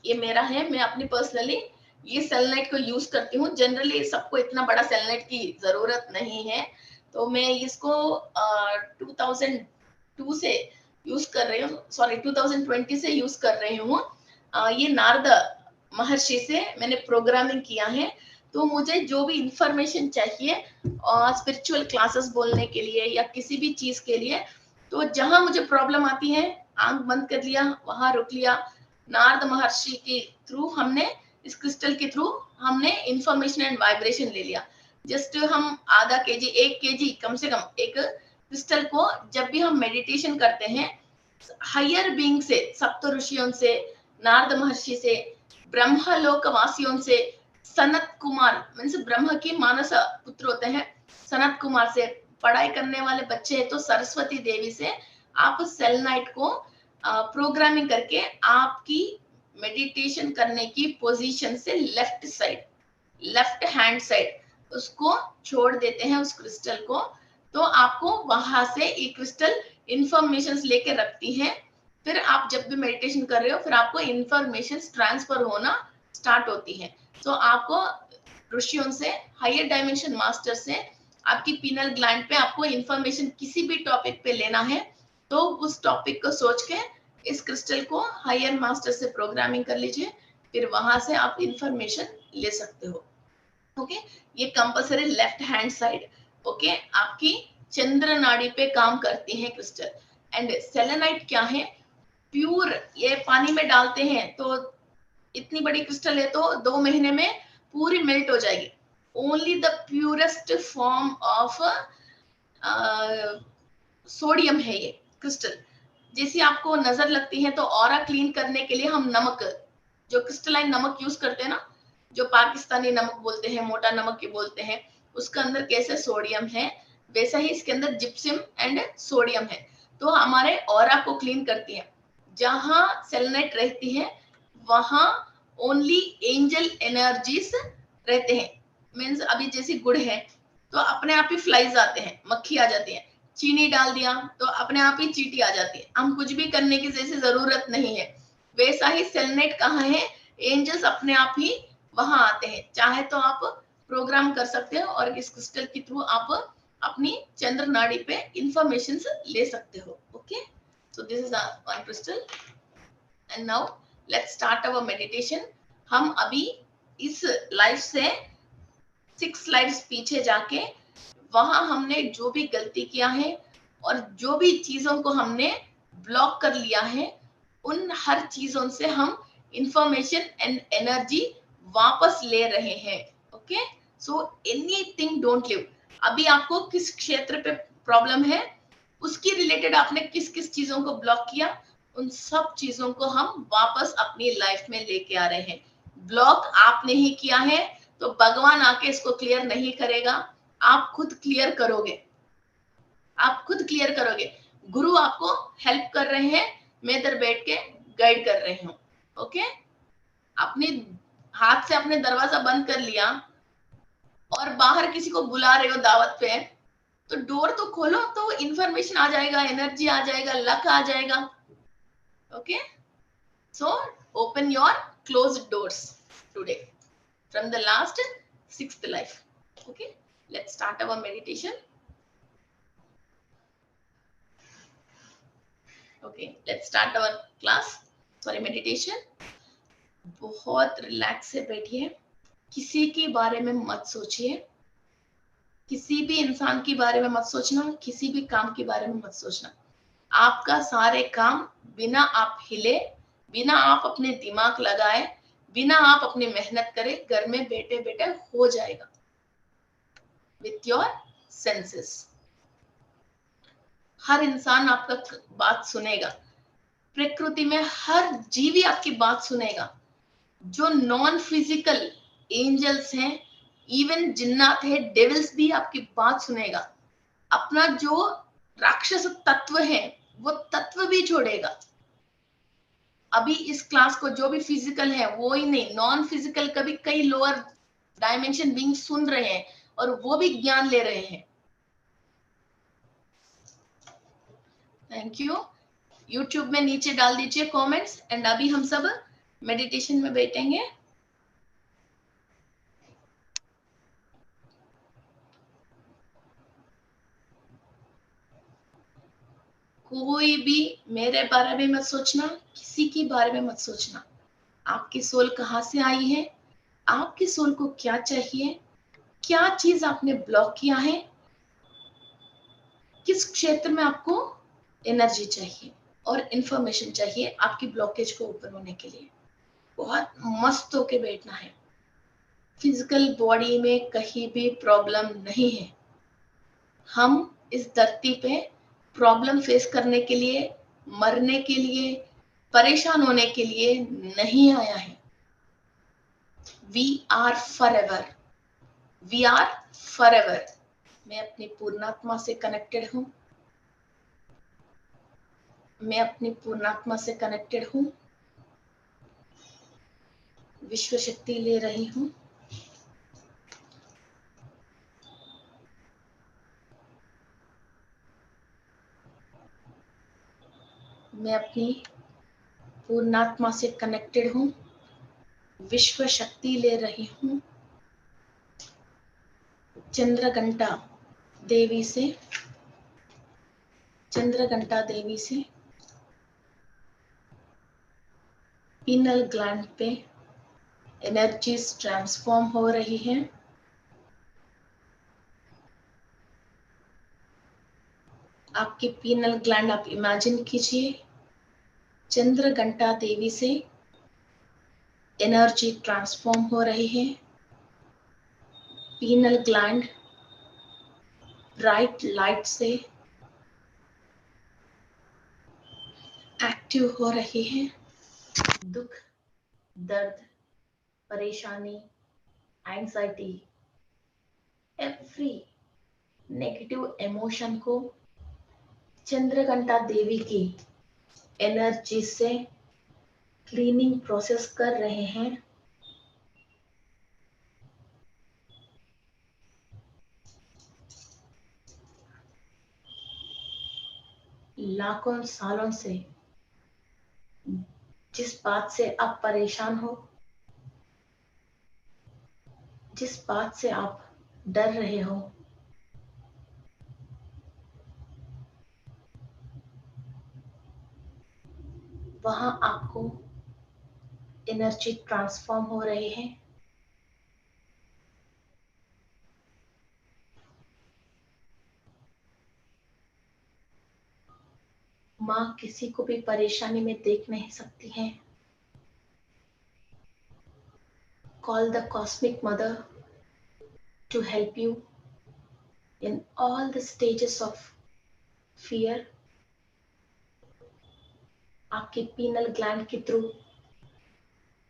ये मेरा है, मैं अपनी पर्सनली ये सेलेनाइट को यूज करती हूँ। जनरली सबको इतना बड़ा सेलेनाइट की जरूरत नहीं है, तो मैं इसको 2002 से यूज कर रही हूँ, सॉरी 2020 से यूज कर रही हूँ। ये नारद महर्षि से मैंने प्रोग्रामिंग किया है, तो तो मुझे जो भी इंफॉर्मेशन चाहिए स्पिरिचुअल क्लासेस बोलने के लिए या किसी भी चीज के लिए, तो जहां मुझे प्रॉब्लम आती है, आंख बंद कर लिया, वहां रुक लिया, नारद महर्षि के थ्रू हमने, इस क्रिस्टल के थ्रू हमने इंफॉर्मेशन एंड वाइब्रेशन ले लिया। जस्ट हम आधा केजी, 1 केजी कम से कम एक क्रिस्टल को जब भी हम मेडिटेशन करते हैं, हायर बीइंग से, सप्त ऋषियों से, नारद महर्षि से, ब्रह्मलोक वासियों से, सनत कुमार मीन्स ब्रह्म की मानस पुत्र होते हैं, सनत कुमार से, पढ़ाई करने वाले बच्चे हैं तो सरस्वती देवी से आप सेलेनाइट को प्रोग्रामिंग करके आपकी मेडिटेशन करने की पोजीशन से left side, left hand side उसको छोड़ देते हैं, उस क्रिस्टल को। तो आपको वहां से ये क्रिस्टल इंफॉर्मेशन लेके रखती है। फिर आप जब भी मेडिटेशन कर रहे हो, फिर आपको इंफॉर्मेशन ट्रांसफर होना स्टार्ट होती है। तो आपको ऋषियों से, हायर डायमेंशन मास्टर से आपकी पीनल ग्लैंड पे आपको इंफॉर्मेशन किसी भी टॉपिक पे लेना है, तो उस टॉपिक को सोच के इस क्रिस्टल को हायर मास्टर से प्रोग्रामिंग कर लीजिए, फिर वहां से आप इंफॉर्मेशन ले सकते हो। ओके, ये compulsory left hand side, okay, आपकी चंद्र नाड़ी पे काम करती है क्रिस्टल। एंड सेलेनाइट क्या है? प्योर, ये पानी में डालते हैं तो इतनी बड़ी क्रिस्टल है तो 2 महीने में पूरी मेल्ट हो जाएगी। Only the purest form of sodium है ये क्रिस्टल। जैसी आपको नजर लगती है तो ऑरा क्लीन करने के लिए हम नमक, जो क्रिस्टलाइन नमक यूज करते हैं ना, जो पाकिस्तानी नमक बोलते हैं, मोटा नमक के बोलते हैं, उसके अंदर कैसे सोडियम है, वैसा ही इसके अंदर जिप्सम एंड सोडियम है। तो हमारे ऑरा को क्लीन करती है। जहां सेलेनाइट रहती है वहां ओनली एंजल एनर्जीज रहते हैं। मीन्स अभी जैसे गुड़ है तो अपने आप ही फ्लाइज आते हैं, मक्खी आ जाती है। चीनी डाल दिया तो अपने आप ही चींटी आ जाती है, हम कुछ भी करने की जैसे जरूरत नहीं है। वैसा ही सेलेनाइट कहाँ है? एंजल्स अपने आप ही वहां आते हैं। चाहे तो आप प्रोग्राम कर सकते हो और इस क्रिस्टल के थ्रू आप अपनी चंद्र नाड़ी पे इंफॉर्मेशन ले सकते हो। Okay, so this is one crystal and now let's start our meditation. हम अभी इस लाइफ से 6 स्लाइड्स पीछे जाके वहां हमने जो भी गलती किया है और जो भी चीजों को हमने ब्लॉक कर लिया है, उन हर चीजों से हम इंफॉर्मेशन एंड एनर्जी वापस ले रहे हैं। Okay, so anything don't live. अभी आपको किस क्षेत्र पे प्रॉब्लम है, उसकी रिलेटेड आपने किस किस चीजों को ब्लॉक किया, उन सब चीजों को हम वापस अपनी लाइफ में लेके आ रहे हैं। ब्लॉक आपने ही किया है तो भगवान आके इसको क्लियर नहीं करेगा, आप खुद क्लियर करोगे, आप खुद क्लियर करोगे। गुरु आपको हेल्प कर रहे हैं, मैं इधर बैठ के गाइड कर रही हूँ। ओके, अपने हाथ से अपने दरवाजा बंद कर लिया और बाहर किसी को बुला रहे हो दावत पे, तो डोर तो खोलो, तो इंफॉर्मेशन आ जाएगा, एनर्जी आ जाएगा, लक आ जाएगा। Okay, so open your closed doors today from the last 6th life. Okay, let's start our meditation. Okay, let's start our class, sorry, meditation. बहुत रिलैक्स से बैठिए, किसी के बारे में मत सोचिए, किसी भी इंसान के बारे में मत सोचना, किसी भी काम के बारे में मत सोचना। आपका सारे काम बिना आप हिले, बिना आप अपने दिमाग लगाए, बिना आप अपनी मेहनत करे, घर में बैठे बैठे हो जाएगा विथ योर सेंसेस। हर इंसान आपका बात सुनेगा, प्रकृति में हर जीवी आपकी बात सुनेगा। जो नॉन फिजिकल एंजल्स हैं, इवन जिन्नात है, डेविल्स भी आपकी बात सुनेगा। अपना जो राक्षस तत्व है वो तत्व भी छोड़ेगा। अभी इस क्लास को जो भी फिजिकल है वो ही नहीं, नॉन फिजिकल का भी कई लोअर डायमेंशन बीइंग सुन रहे हैं और वो भी ज्ञान ले रहे हैं। Thank you. यूट्यूब में नीचे डाल दीजिए कमेंट्स एंड अभी हम सब मेडिटेशन में बैठेंगे। कोई भी मेरे बारे में मत सोचना, किसी के बारे में मत सोचना। आपकी सोल कहाँ से आई है, आपकी सोल को क्या चाहिए, क्या चीज आपने ब्लॉक किया है, किस क्षेत्र में आपको एनर्जी चाहिए और इंफॉर्मेशन चाहिए आपकी ब्लॉकेज को ओपन होने के लिए। बहुत मस्त होके बैठना है। फिजिकल बॉडी में कहीं भी प्रॉब्लम नहीं है। हम इस धरती पे प्रॉब्लम फेस करने के लिए, मरने के लिए, परेशान होने के लिए नहीं आया है। We are forever, we are forever. मैं अपनी पूर्णात्मा से कनेक्टेड हूं, मैं अपनी पूर्णात्मा से कनेक्टेड हूं। विश्व शक्ति ले रही हूं। मैं अपनी पूर्णात्मा से कनेक्टेड हूं। विश्व शक्ति ले रही हूं। चंद्रघंटा देवी से, चंद्रघंटा देवी से पीनल ग्लैंड पे एनर्जीज ट्रांसफॉर्म हो रही है। आपकी पीनल ग्लैंड आप इमेजिन कीजिए, चंद्रघंटा देवी से एनर्जी ट्रांसफॉर्म हो रही है। पीनल ग्लैंड ब्राइट लाइट से एक्टिव हो रही है। दुख, दर्द, परेशानी, एंजाइटी, एवरी नेगेटिव इमोशन को चंद्रघंटा देवी की एनर्जी से क्लीनिंग प्रोसेस कर रहे हैं। लाखों सालों से जिस बात से आप परेशान हो, जिस बात से आप डर रहे हो, वहां आपको एनर्जी ट्रांसफॉर्म हो रही है। माँ किसी को भी परेशानी में देख नहीं सकती हैं। Call the cosmic mother to help you in all the stages of fear। आपके पीनल ग्लैंड के थ्रू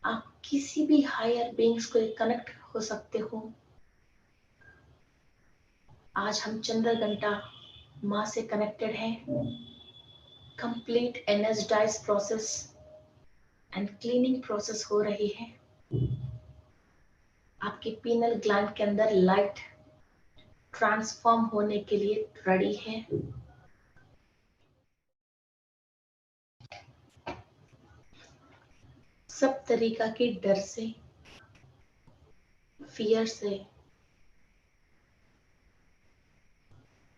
आप किसी भी हायर बीइंग्स को कनेक्ट हो सकते हो। आज हम चंद्रघंटा माँ से कनेक्टेड हैं। Complete energise process and cleaning process हो रही है। आपके पीनल ग्लैंड के अंदर लाइट ट्रांसफॉर्म होने के लिए रेडी है। सब तरीका के डर से, फियर से,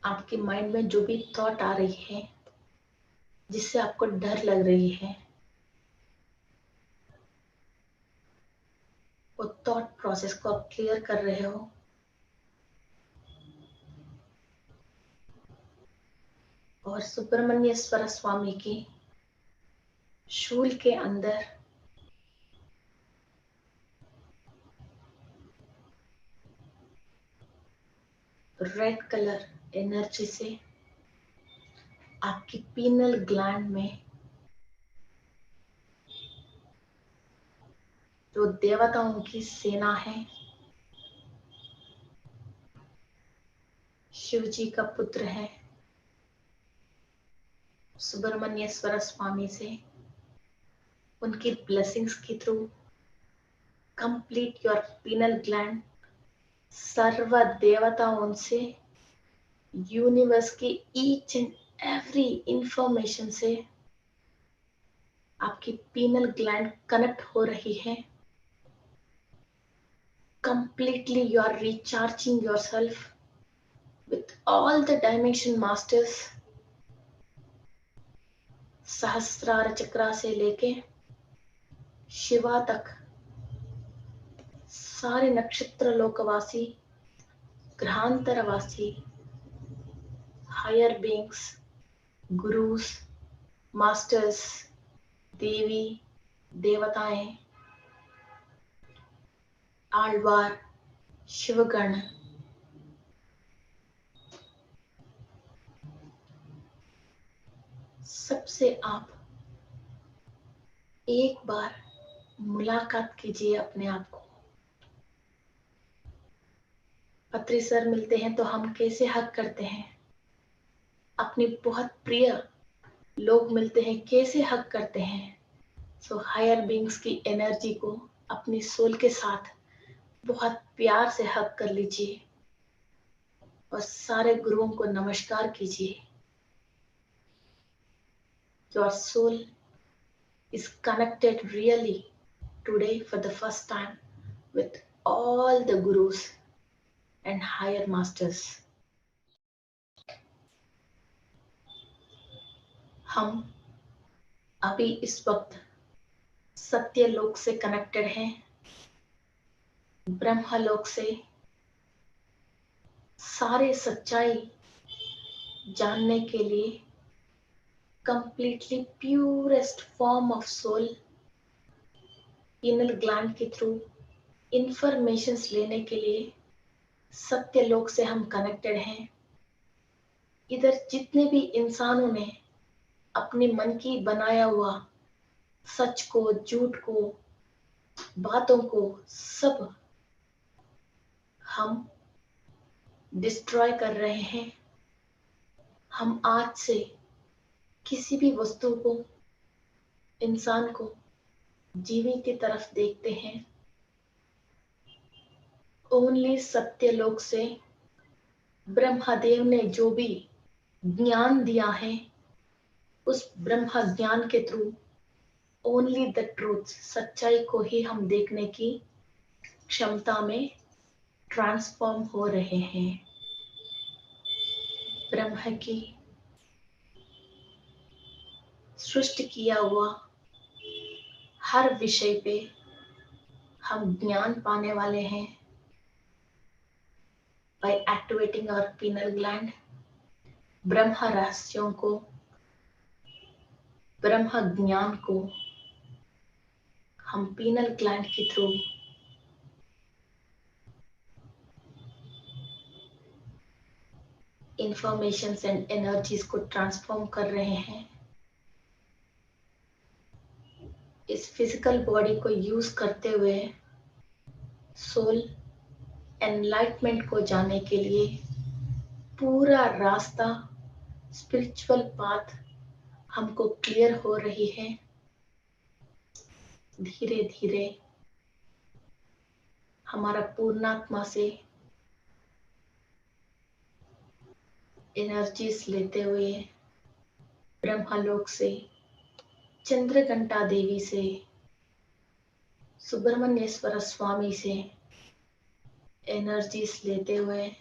आपके माइंड में जो भी थॉट आ रही है जिससे आपको डर लग रही है, वो थॉट प्रोसेस को आप क्लियर कर रहे हो। और सुब्रमण्येश्वर स्वामी की शूल के अंदर रेड कलर एनर्जी से आपकी पीनल ग्लैंड में जो देवताओं की सेना है, शिव जी का पुत्र है सुब्रमण्येश्वर स्वामी से, उनकी ब्लेसिंग्स के through complete your pineal gland सर्व देवताओं से, यूनिवर्स की ईच एंड एवरी इंफॉर्मेशन से आपकी पीनल ग्लैंड कनेक्ट हो रही है। Completely you are recharging yourself with all the dimension masters। सहस्रार चक्रा से लेके शिवा तक सारे नक्षत्र लोकवासी, ग्रहांतरवासी, हायर बींग्स, गुरुस, मास्टर्स, देवी देवताएं, आलवार, शिवगण, सबसे आप एक बार मुलाकात कीजिए अपने आप को। पत्री सर मिलते हैं तो हम कैसे हक करते हैं, अपने बहुत प्रिय लोग मिलते हैं कैसे हक करते हैं। सो हायर बींग्स की एनर्जी को अपनी सोल के साथ बहुत प्यार से हक कर लीजिए और सारे गुरुओं को नमस्कार कीजिए। Your soul is connected really today for the first time with all the gurus and higher masters. हम अभी इस वक्त सत्य लोक से कनेक्टेड हैं, ब्रह्मलोक से। सारे सच्चाई जानने के लिए completely purest form of soul pineal gland के थ्रू इंफॉर्मेशंस लेने के लिए सत्य लोक से हम कनेक्टेड हैं। इधर जितने भी इंसानों ने अपने मन की बनाया हुआ सच को, झूठ को, बातों को सब हम डिस्ट्रॉय कर रहे हैं। हम आज से किसी भी वस्तु को, इंसान को जीवी की तरफ देखते हैं। ओनली सत्य लोक से ब्रह्मदेव ने जो भी ज्ञान दिया है, उस ब्रह्म ज्ञान के थ्रू ओनली द ट्रूथ, सच्चाई को ही हम देखने की क्षमता में ट्रांसफॉर्म हो रहे हैं। ब्रह्म की सृष्टि किया हुआ हर विषय पे हम ज्ञान पाने वाले हैं by activating our pineal gland। ब्रह्म रहस्यों को, ब्रह्म ज्ञान को हम पिनल ग्लैंड के थ्रू इंफॉर्मेशंस एंड एनर्जीज को ट्रांसफॉर्म कर रहे हैं। इस फिजिकल बॉडी को यूज करते हुए सोल एनलाइटमेंट को जाने के लिए पूरा रास्ता, स्पिरिचुअल पाथ हमको क्लियर हो रही है। धीरे धीरे हमारा पूर्णात्मा से एनर्जीज लेते हुए ब्रह्मलोक से, चंद्रघंटा देवी से, सुब्रमण्येश्वर स्वामी से एनर्जीज लेते हुए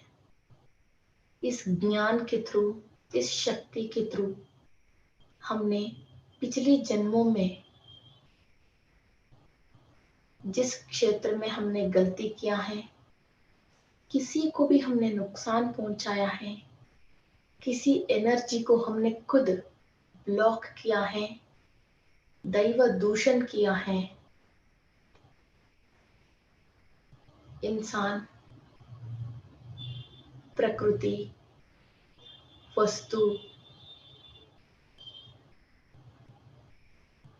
इस ज्ञान के थ्रू, इस शक्ति के थ्रू हमने पिछले जन्मों में जिस क्षेत्र में हमने गलती किया है, किसी को भी हमने नुकसान पहुंचाया है, किसी एनर्जी को हमने खुद ब्लॉक किया है, दैव दूषण किया है, इंसान, प्रकृति, वस्तु,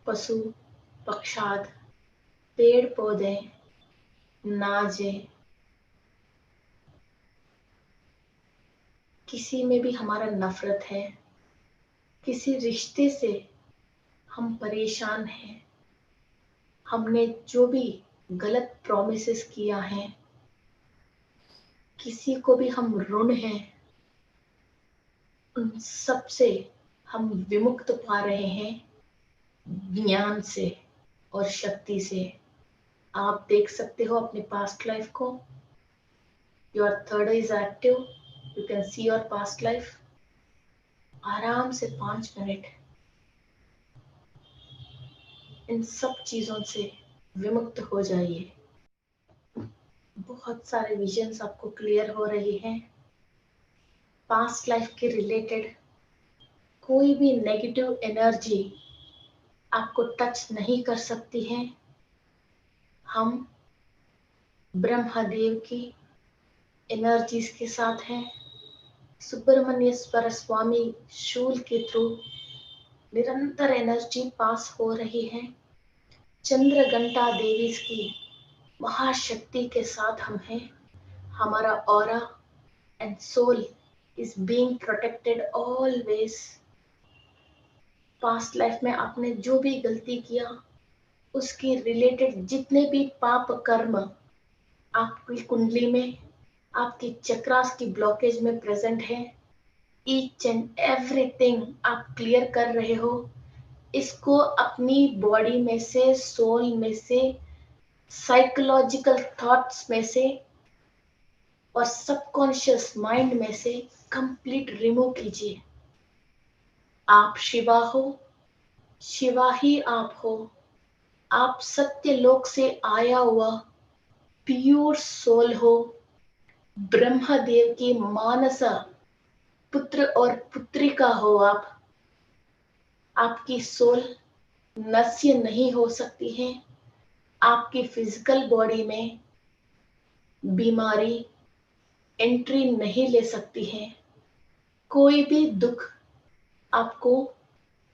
पशु, पक्षाद, पेड़ पौधे, नाजे, किसी में भी हमारा नफरत है, किसी रिश्ते से हम परेशान हैं, हमने जो भी गलत प्रॉमिसेस किया है, किसी को भी हम ऋण हैं, उन सब से हम विमुक्त पा रहे हैं ज्ञान से और शक्ति से। आप देख सकते हो अपने पास्ट लाइफ को। Your third is active, you can see your past life. आराम से 5 मिनट इन सब चीजों से विमुक्त हो जाइए। बहुत सारे विजन्स आपको क्लियर हो रहे हैं। पास्ट लाइफ के रिलेटेड कोई भी नेगेटिव एनर्जी आपको टच नहीं कर सकती है। हम ब्रह्मदेव की एनर्जीज के साथ हैं। सुब्रमण्येश्वर स्वामी शूल के थ्रू निरंतर एनर्जी पास हो रही है। चंद्र घंटा देवी की महाशक्ति के साथ हम हैं। हमारा aura and soul is being protected always. Past life में आपने जो भी गलती किया उसके रिलेटेड जितने भी पाप कर्म आपकी कुंडली में, आपकी चक्रास की ब्लॉकेज में प्रेजेंट है, ईच एंड एवरीथिंग आप क्लियर कर रहे हो। इसको अपनी बॉडी में से, सोल में से, साइकोलॉजिकल थॉट्स में से और सबकॉन्शियस माइंड में से कंप्लीट रिमूव कीजिए। आप शिवा हो, शिवा ही आप हो। आप सत्य लोक से आया हुआ प्योर सोल हो। ब्रह्मदेव की मानसा पुत्र और पुत्रिका हो आप। आपकी सोल नश्य नहीं हो सकती है। आपकी फिजिकल बॉडी में बीमारी एंट्री नहीं ले सकती है। कोई भी दुख आपको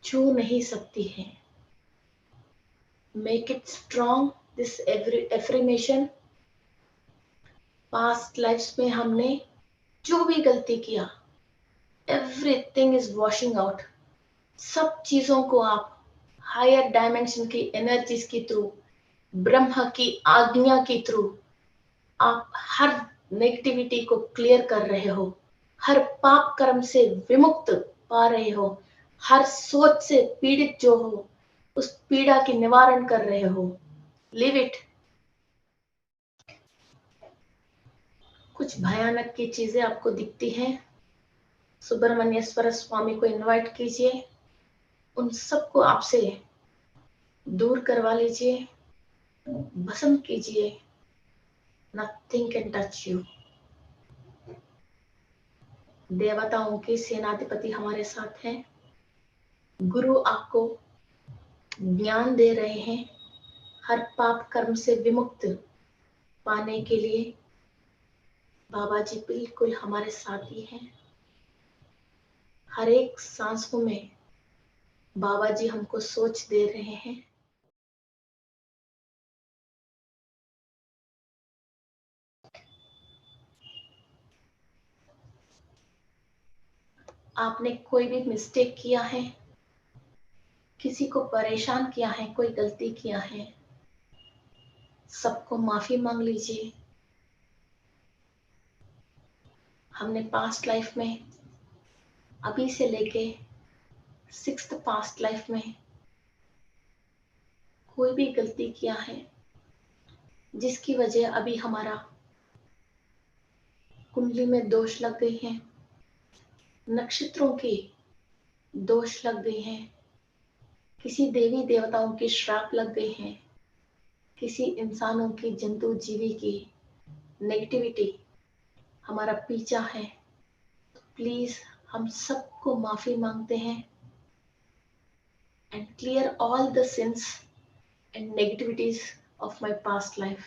छू नहीं सकती है। Make it strong this affirmation. Past lives में हमने जो भी गलती किया, एवरीथिंग इज वॉशिंग आउट। सब चीजों को आप हायर डायमेंशन की एनर्जीज के थ्रू, ब्रह्म की आज्ञा के थ्रू आप हर नेगेटिविटी को क्लियर कर रहे हो। हर पाप कर्म से विमुक्त पा रहे हो। हर सोच से पीड़ित जो हो उस पीड़ा की निवारण कर रहे हो। Live it. कुछ भयानक की चीजें आपको दिखती हैं, सुब्रमण्येश्वर स्वामी को इनवाइट कीजिए, उन सबको आपसे दूर करवा लीजिए, भस्म कीजिए। Nothing can touch you. देवताओं के सेनाधिपति हमारे साथ हैं। गुरु आपको ज्ञान दे रहे हैं हर पाप कर्म से विमुक्त पाने के लिए। बाबा जी बिल्कुल हमारे साथ ही हैं। हर एक सांसों में बाबा जी हमको सोच दे रहे हैं। आपने कोई भी मिस्टेक किया है, किसी को परेशान किया है, कोई गलती किया है, सबको माफी मांग लीजिए। हमने पास्ट लाइफ में, अभी से लेके 6th पास्ट लाइफ में कोई भी गलती किया है जिसकी वजह अभी हमारा कुंडली में दोष लग गई है, नक्षत्रों की दोष लग गई हैं, किसी देवी देवताओं की श्राप लग गई हैं, किसी इंसानों की, जंतु जीवी की नेगेटिविटी हमारा पीछा है, तो प्लीज हम सबको माफी मांगते हैं and clear all the sins and negativities of my past life.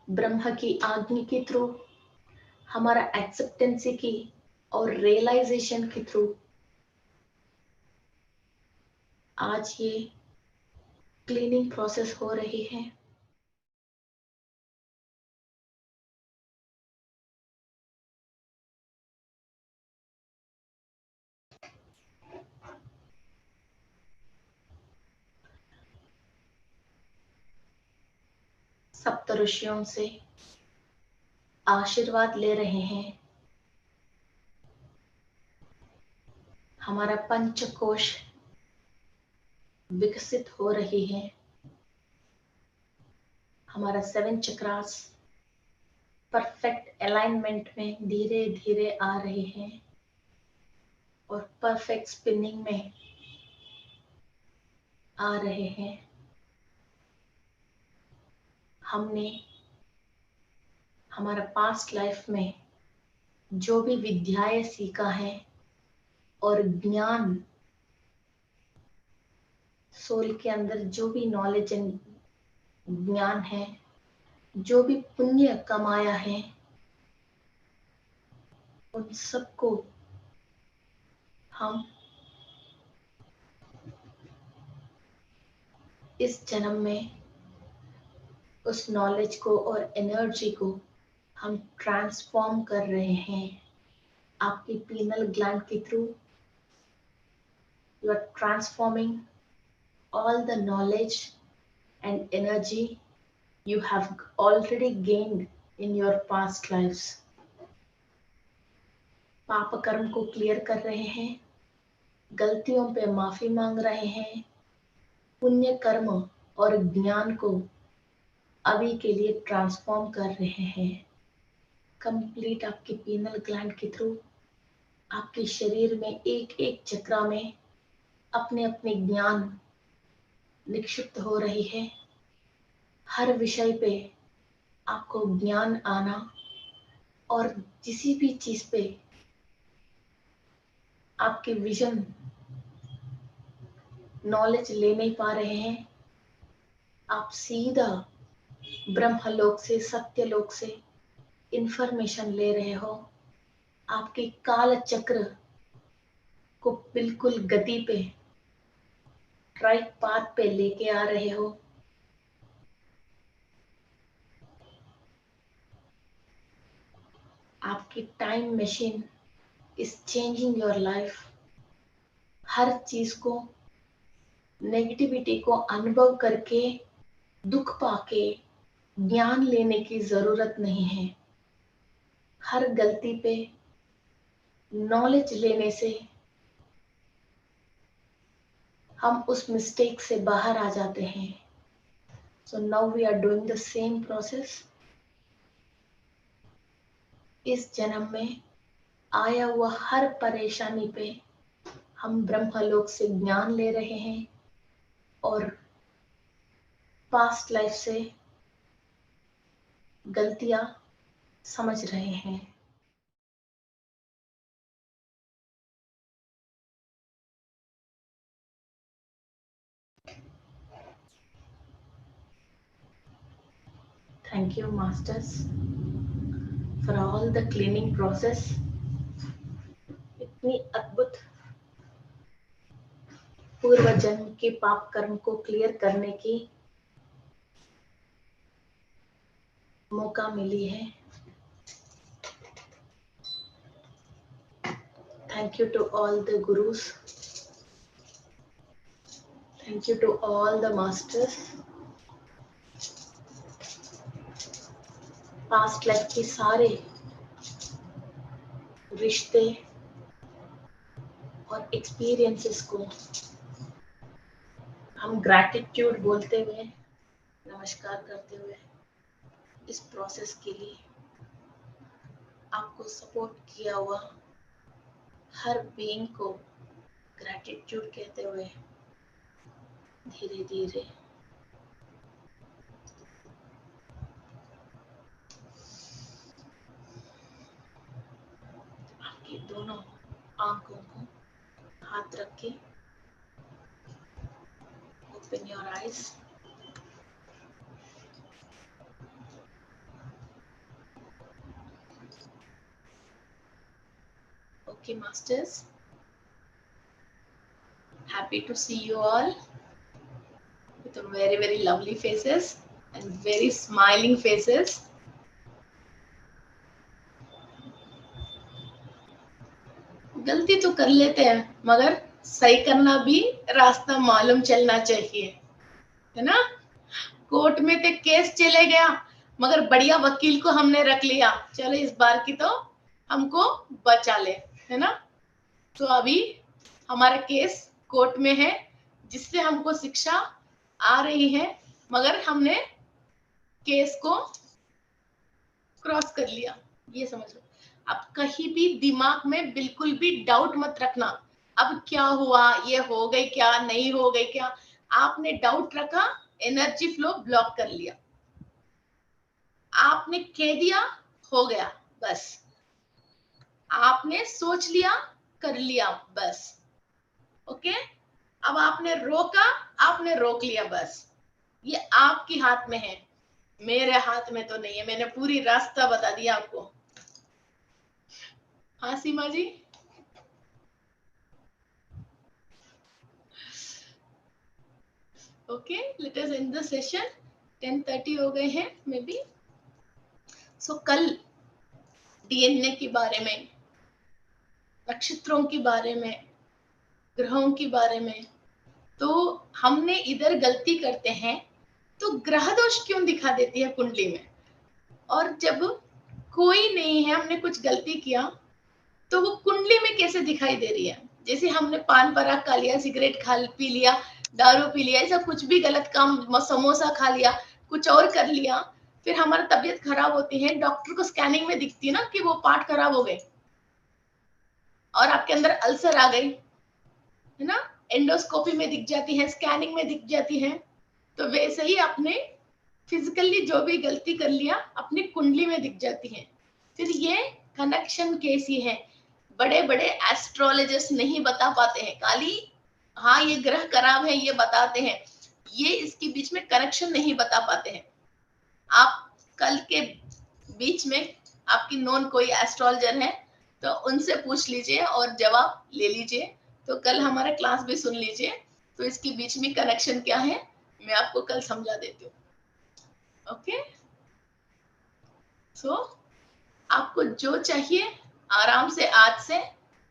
ब्रह्म की आज्ञा के थ्रू, हमारा एक्सेप्टेंसी की और रियलाइजेशन के थ्रू आज ये क्लीनिंग प्रोसेस हो रही है। सप्त ऋषियों से आशीर्वाद ले रहे हैं। हमारा पंचकोश विकसित हो रही है। हमारा 7 चक्रास परफेक्ट अलाइनमेंट में धीरे धीरे आ रहे हैं और परफेक्ट स्पिनिंग में आ रहे हैं। हमने हमारा पास्ट लाइफ में जो भी विद्याएं सीखा है और ज्ञान, सोल के अंदर जो भी नॉलेज एंड ज्ञान है, जो भी पुण्य कमाया है, उन सबको हम इस जन्म में उस नॉलेज को और एनर्जी को हम ट्रांसफॉर्म कर रहे हैं आपकी पीनल ग्लैंड के through. You are transforming all the knowledge and energy you have already gained in your past lives. पाप कर्म को क्लियर कर रहे हैं, गलतियों पे माफी मांग रहे हैं, पुण्य कर्म और ज्ञान को अभी के लिए ट्रांसफॉर्म कर रहे हैं। कंप्लीट आपकी पीनल ग्लैंड के थ्रू आपके शरीर में एक एक चक्रा में अपने अपने ज्ञान निक्षिप्त हो रही है। हर विषय पे आपको ज्ञान आना, और किसी भी चीज पे आपके विजन नॉलेज ले नहीं पा रहे हैं, आप सीधा ब्रह्मलोक से, सत्यलोक से इंफॉर्मेशन ले रहे हो। आपके काल चक्र को बिल्कुल गति पे, राइट पाथ पे लेके आ रहे हो। आपकी time machine is changing your life. हर चीज को, नेगेटिविटी को अनुभव करके, दुख पाके ज्ञान लेने की जरूरत नहीं है। हर गलती पे नॉलेज लेने से हम उस मिस्टेक से बाहर आ जाते हैं। So now we are doing the same process. इस जन्म में आया हुआ हर परेशानी पे हम ब्रह्मलोक से ज्ञान ले रहे हैं और पास्ट लाइफ से गलतियां समझ रहे हैं। Thank you, Masters, for all the cleaning process. इतनी अद्भुत पूर्व जन्म के पाप कर्म को क्लियर करने की मौका मिली है। Thank you to all the gurus. Thank you to all the masters. Past life के सारे रिश्ते और एक्सपीरियंसेस को हम ग्रैटिट्यूड बोलते हुए, नमस्कार करते हुए, इस प्रोसेस के लिए आपको सपोर्ट किया हुआ हर बीइंग को ग्रैटिट्यूड कहते हुए धीरे धीरे आपकी दोनों आंखों को हाथ रख के open your eyes. Okay, masters, happy to see you all with very, very lovely faces and very smiling faces. गलती तो कर लेते हैं, मगर सही करना भी रास्ता मालूम चलना चाहिए, है ना। कोर्ट में तो केस चले गया, मगर बढ़िया वकील को हमने रख लिया, चलो इस बार की तो हमको बचा ले, है ना। तो अभी हमारा केस कोर्ट में है, जिससे हमको शिक्षा आ रही है, मगर हमने केस को क्रॉस कर लिया, ये समझ लो। अब कहीं भी दिमाग में बिल्कुल भी डाउट मत रखना, अब क्या हुआ, ये हो गई क्या, नहीं हो गई क्या। आपने डाउट रखा, एनर्जी फ्लो ब्लॉक कर लिया। आपने कह दिया, हो गया, बस। आपने सोच लिया, कर लिया, बस। ओके, अब आपने रोका, आपने रोक लिया, बस। ये आपके हाथ में है, मेरे हाथ में तो नहीं है। मैंने पूरी रास्ता बता दिया आपको। हाँ Seema ji, okay, let us end the session. 10:30 हो गए हैं मे बी। सो कल डीएनए के बारे में, नक्षत्रों के बारे में, ग्रहों के बारे में, तो हमने इधर गलती करते हैं तो ग्रह दोष क्यों दिखा देती है कुंडली में, और जब कोई नहीं है, हमने कुछ गलती किया तो वो कुंडली में कैसे दिखाई दे रही है। जैसे हमने पान पराग खा लिया, सिगरेट खा पी लिया, दारू पी लिया, ऐसा कुछ भी गलत काम, समोसा खा लिया, कुछ और कर लिया, फिर हमारी तबीयत खराब होती है। डॉक्टर को स्कैनिंग में दिखती है ना कि वो पार्ट खराब हो गए और आपके अंदर अल्सर आ गई, है ना, एंडोस्कोपी में दिख जाती है, स्कैनिंग में दिख जाती है। तो वैसे ही आपने फिजिकली जो भी गलती कर लिया अपनी कुंडली में दिख जाती है। फिर ये कनेक्शन कैसी है, बड़े बड़े एस्ट्रोलॉजर्स नहीं बता पाते हैं, खाली हाँ ये ग्रह खराब है ये बताते हैं, ये इसके बीच में कनेक्शन नहीं बता पाते हैं। आप कल के बीच में आपकी नॉन कोई एस्ट्रोलॉजर है तो उनसे पूछ लीजिए और जवाब ले लीजिए, तो कल हमारा क्लास भी सुन लीजिए, तो इसके बीच में कनेक्शन क्या है मैं आपको कल समझा देती हूँ। ओके, सो आपको जो चाहिए आराम से आज से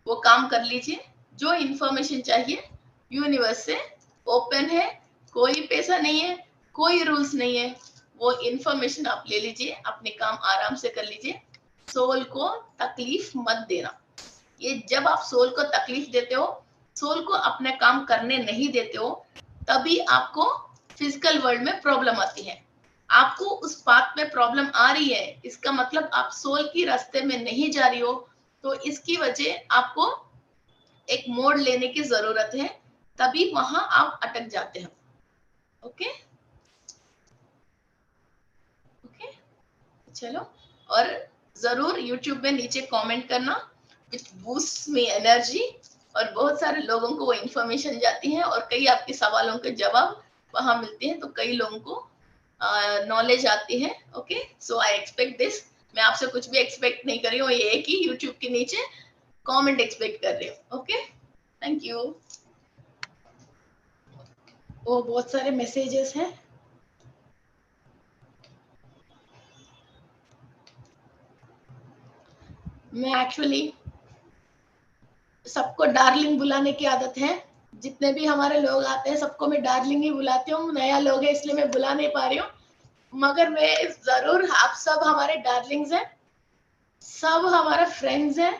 वो काम कर लीजिए। जो इंफॉर्मेशन चाहिए यूनिवर्स से ओपन है, कोई पैसा नहीं है, कोई रूल्स नहीं है, वो इंफॉर्मेशन आप ले लीजिए, अपने काम आराम से कर लीजिए। सोल को तकलीफ मत देना। ये जब आप सोल को तकलीफ देते हो, सोल को अपने काम करने नहीं देते हो, तभी आपको फिजिकल वर्ल्ड में प्रॉब्लम आती है। आपको उस बात में प्रॉब्लम आ रही है, इसका मतलब आप सोल की रास्ते में नहीं जा रही हो, तो इसकी वजह आपको एक मोड़ लेने की जरूरत है, तभी वहां आप अटक जाते हो। ओके ओके, चलो, और जरूर YouTube में नीचे कमेंट करना, विच बूस्ट मी एनर्जी, और बहुत सारे लोगों को वो इंफॉर्मेशन जाती है और कई आपके सवालों के जवाब वहां मिलते हैं, तो कई लोगों को नॉलेज आती है। Okay, so I expect this. मैं आपसे कुछ भी एक्सपेक्ट नहीं कर रही हूँ, ये एक ही यूट्यूब के नीचे कमेंट एक्सपेक्ट कर रही हूँ। Okay, thank you. वो बहुत सारे मैसेजेस हैं। मैं एक्चुअली सबको डार्लिंग बुलाने की आदत है, जितने भी हमारे लोग आते हैं सबको मैं डार्लिंग ही बुलाती हूँ। नया लोग है इसलिए मैं बुला नहीं पा रही हूँ, मगर मैं जरूर, आप सब हमारे डार्लिंग्स हैं, सब हमारा फ्रेंड्स हैं।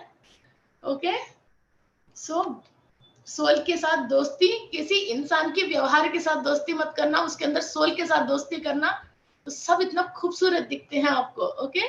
ओके, सो सोल के साथ दोस्ती, किसी इंसान के व्यवहार के साथ दोस्ती मत करना, उसके अंदर सोल के साथ दोस्ती करना, तो सब इतना खूबसूरत दिखते हैं आपको। ओके,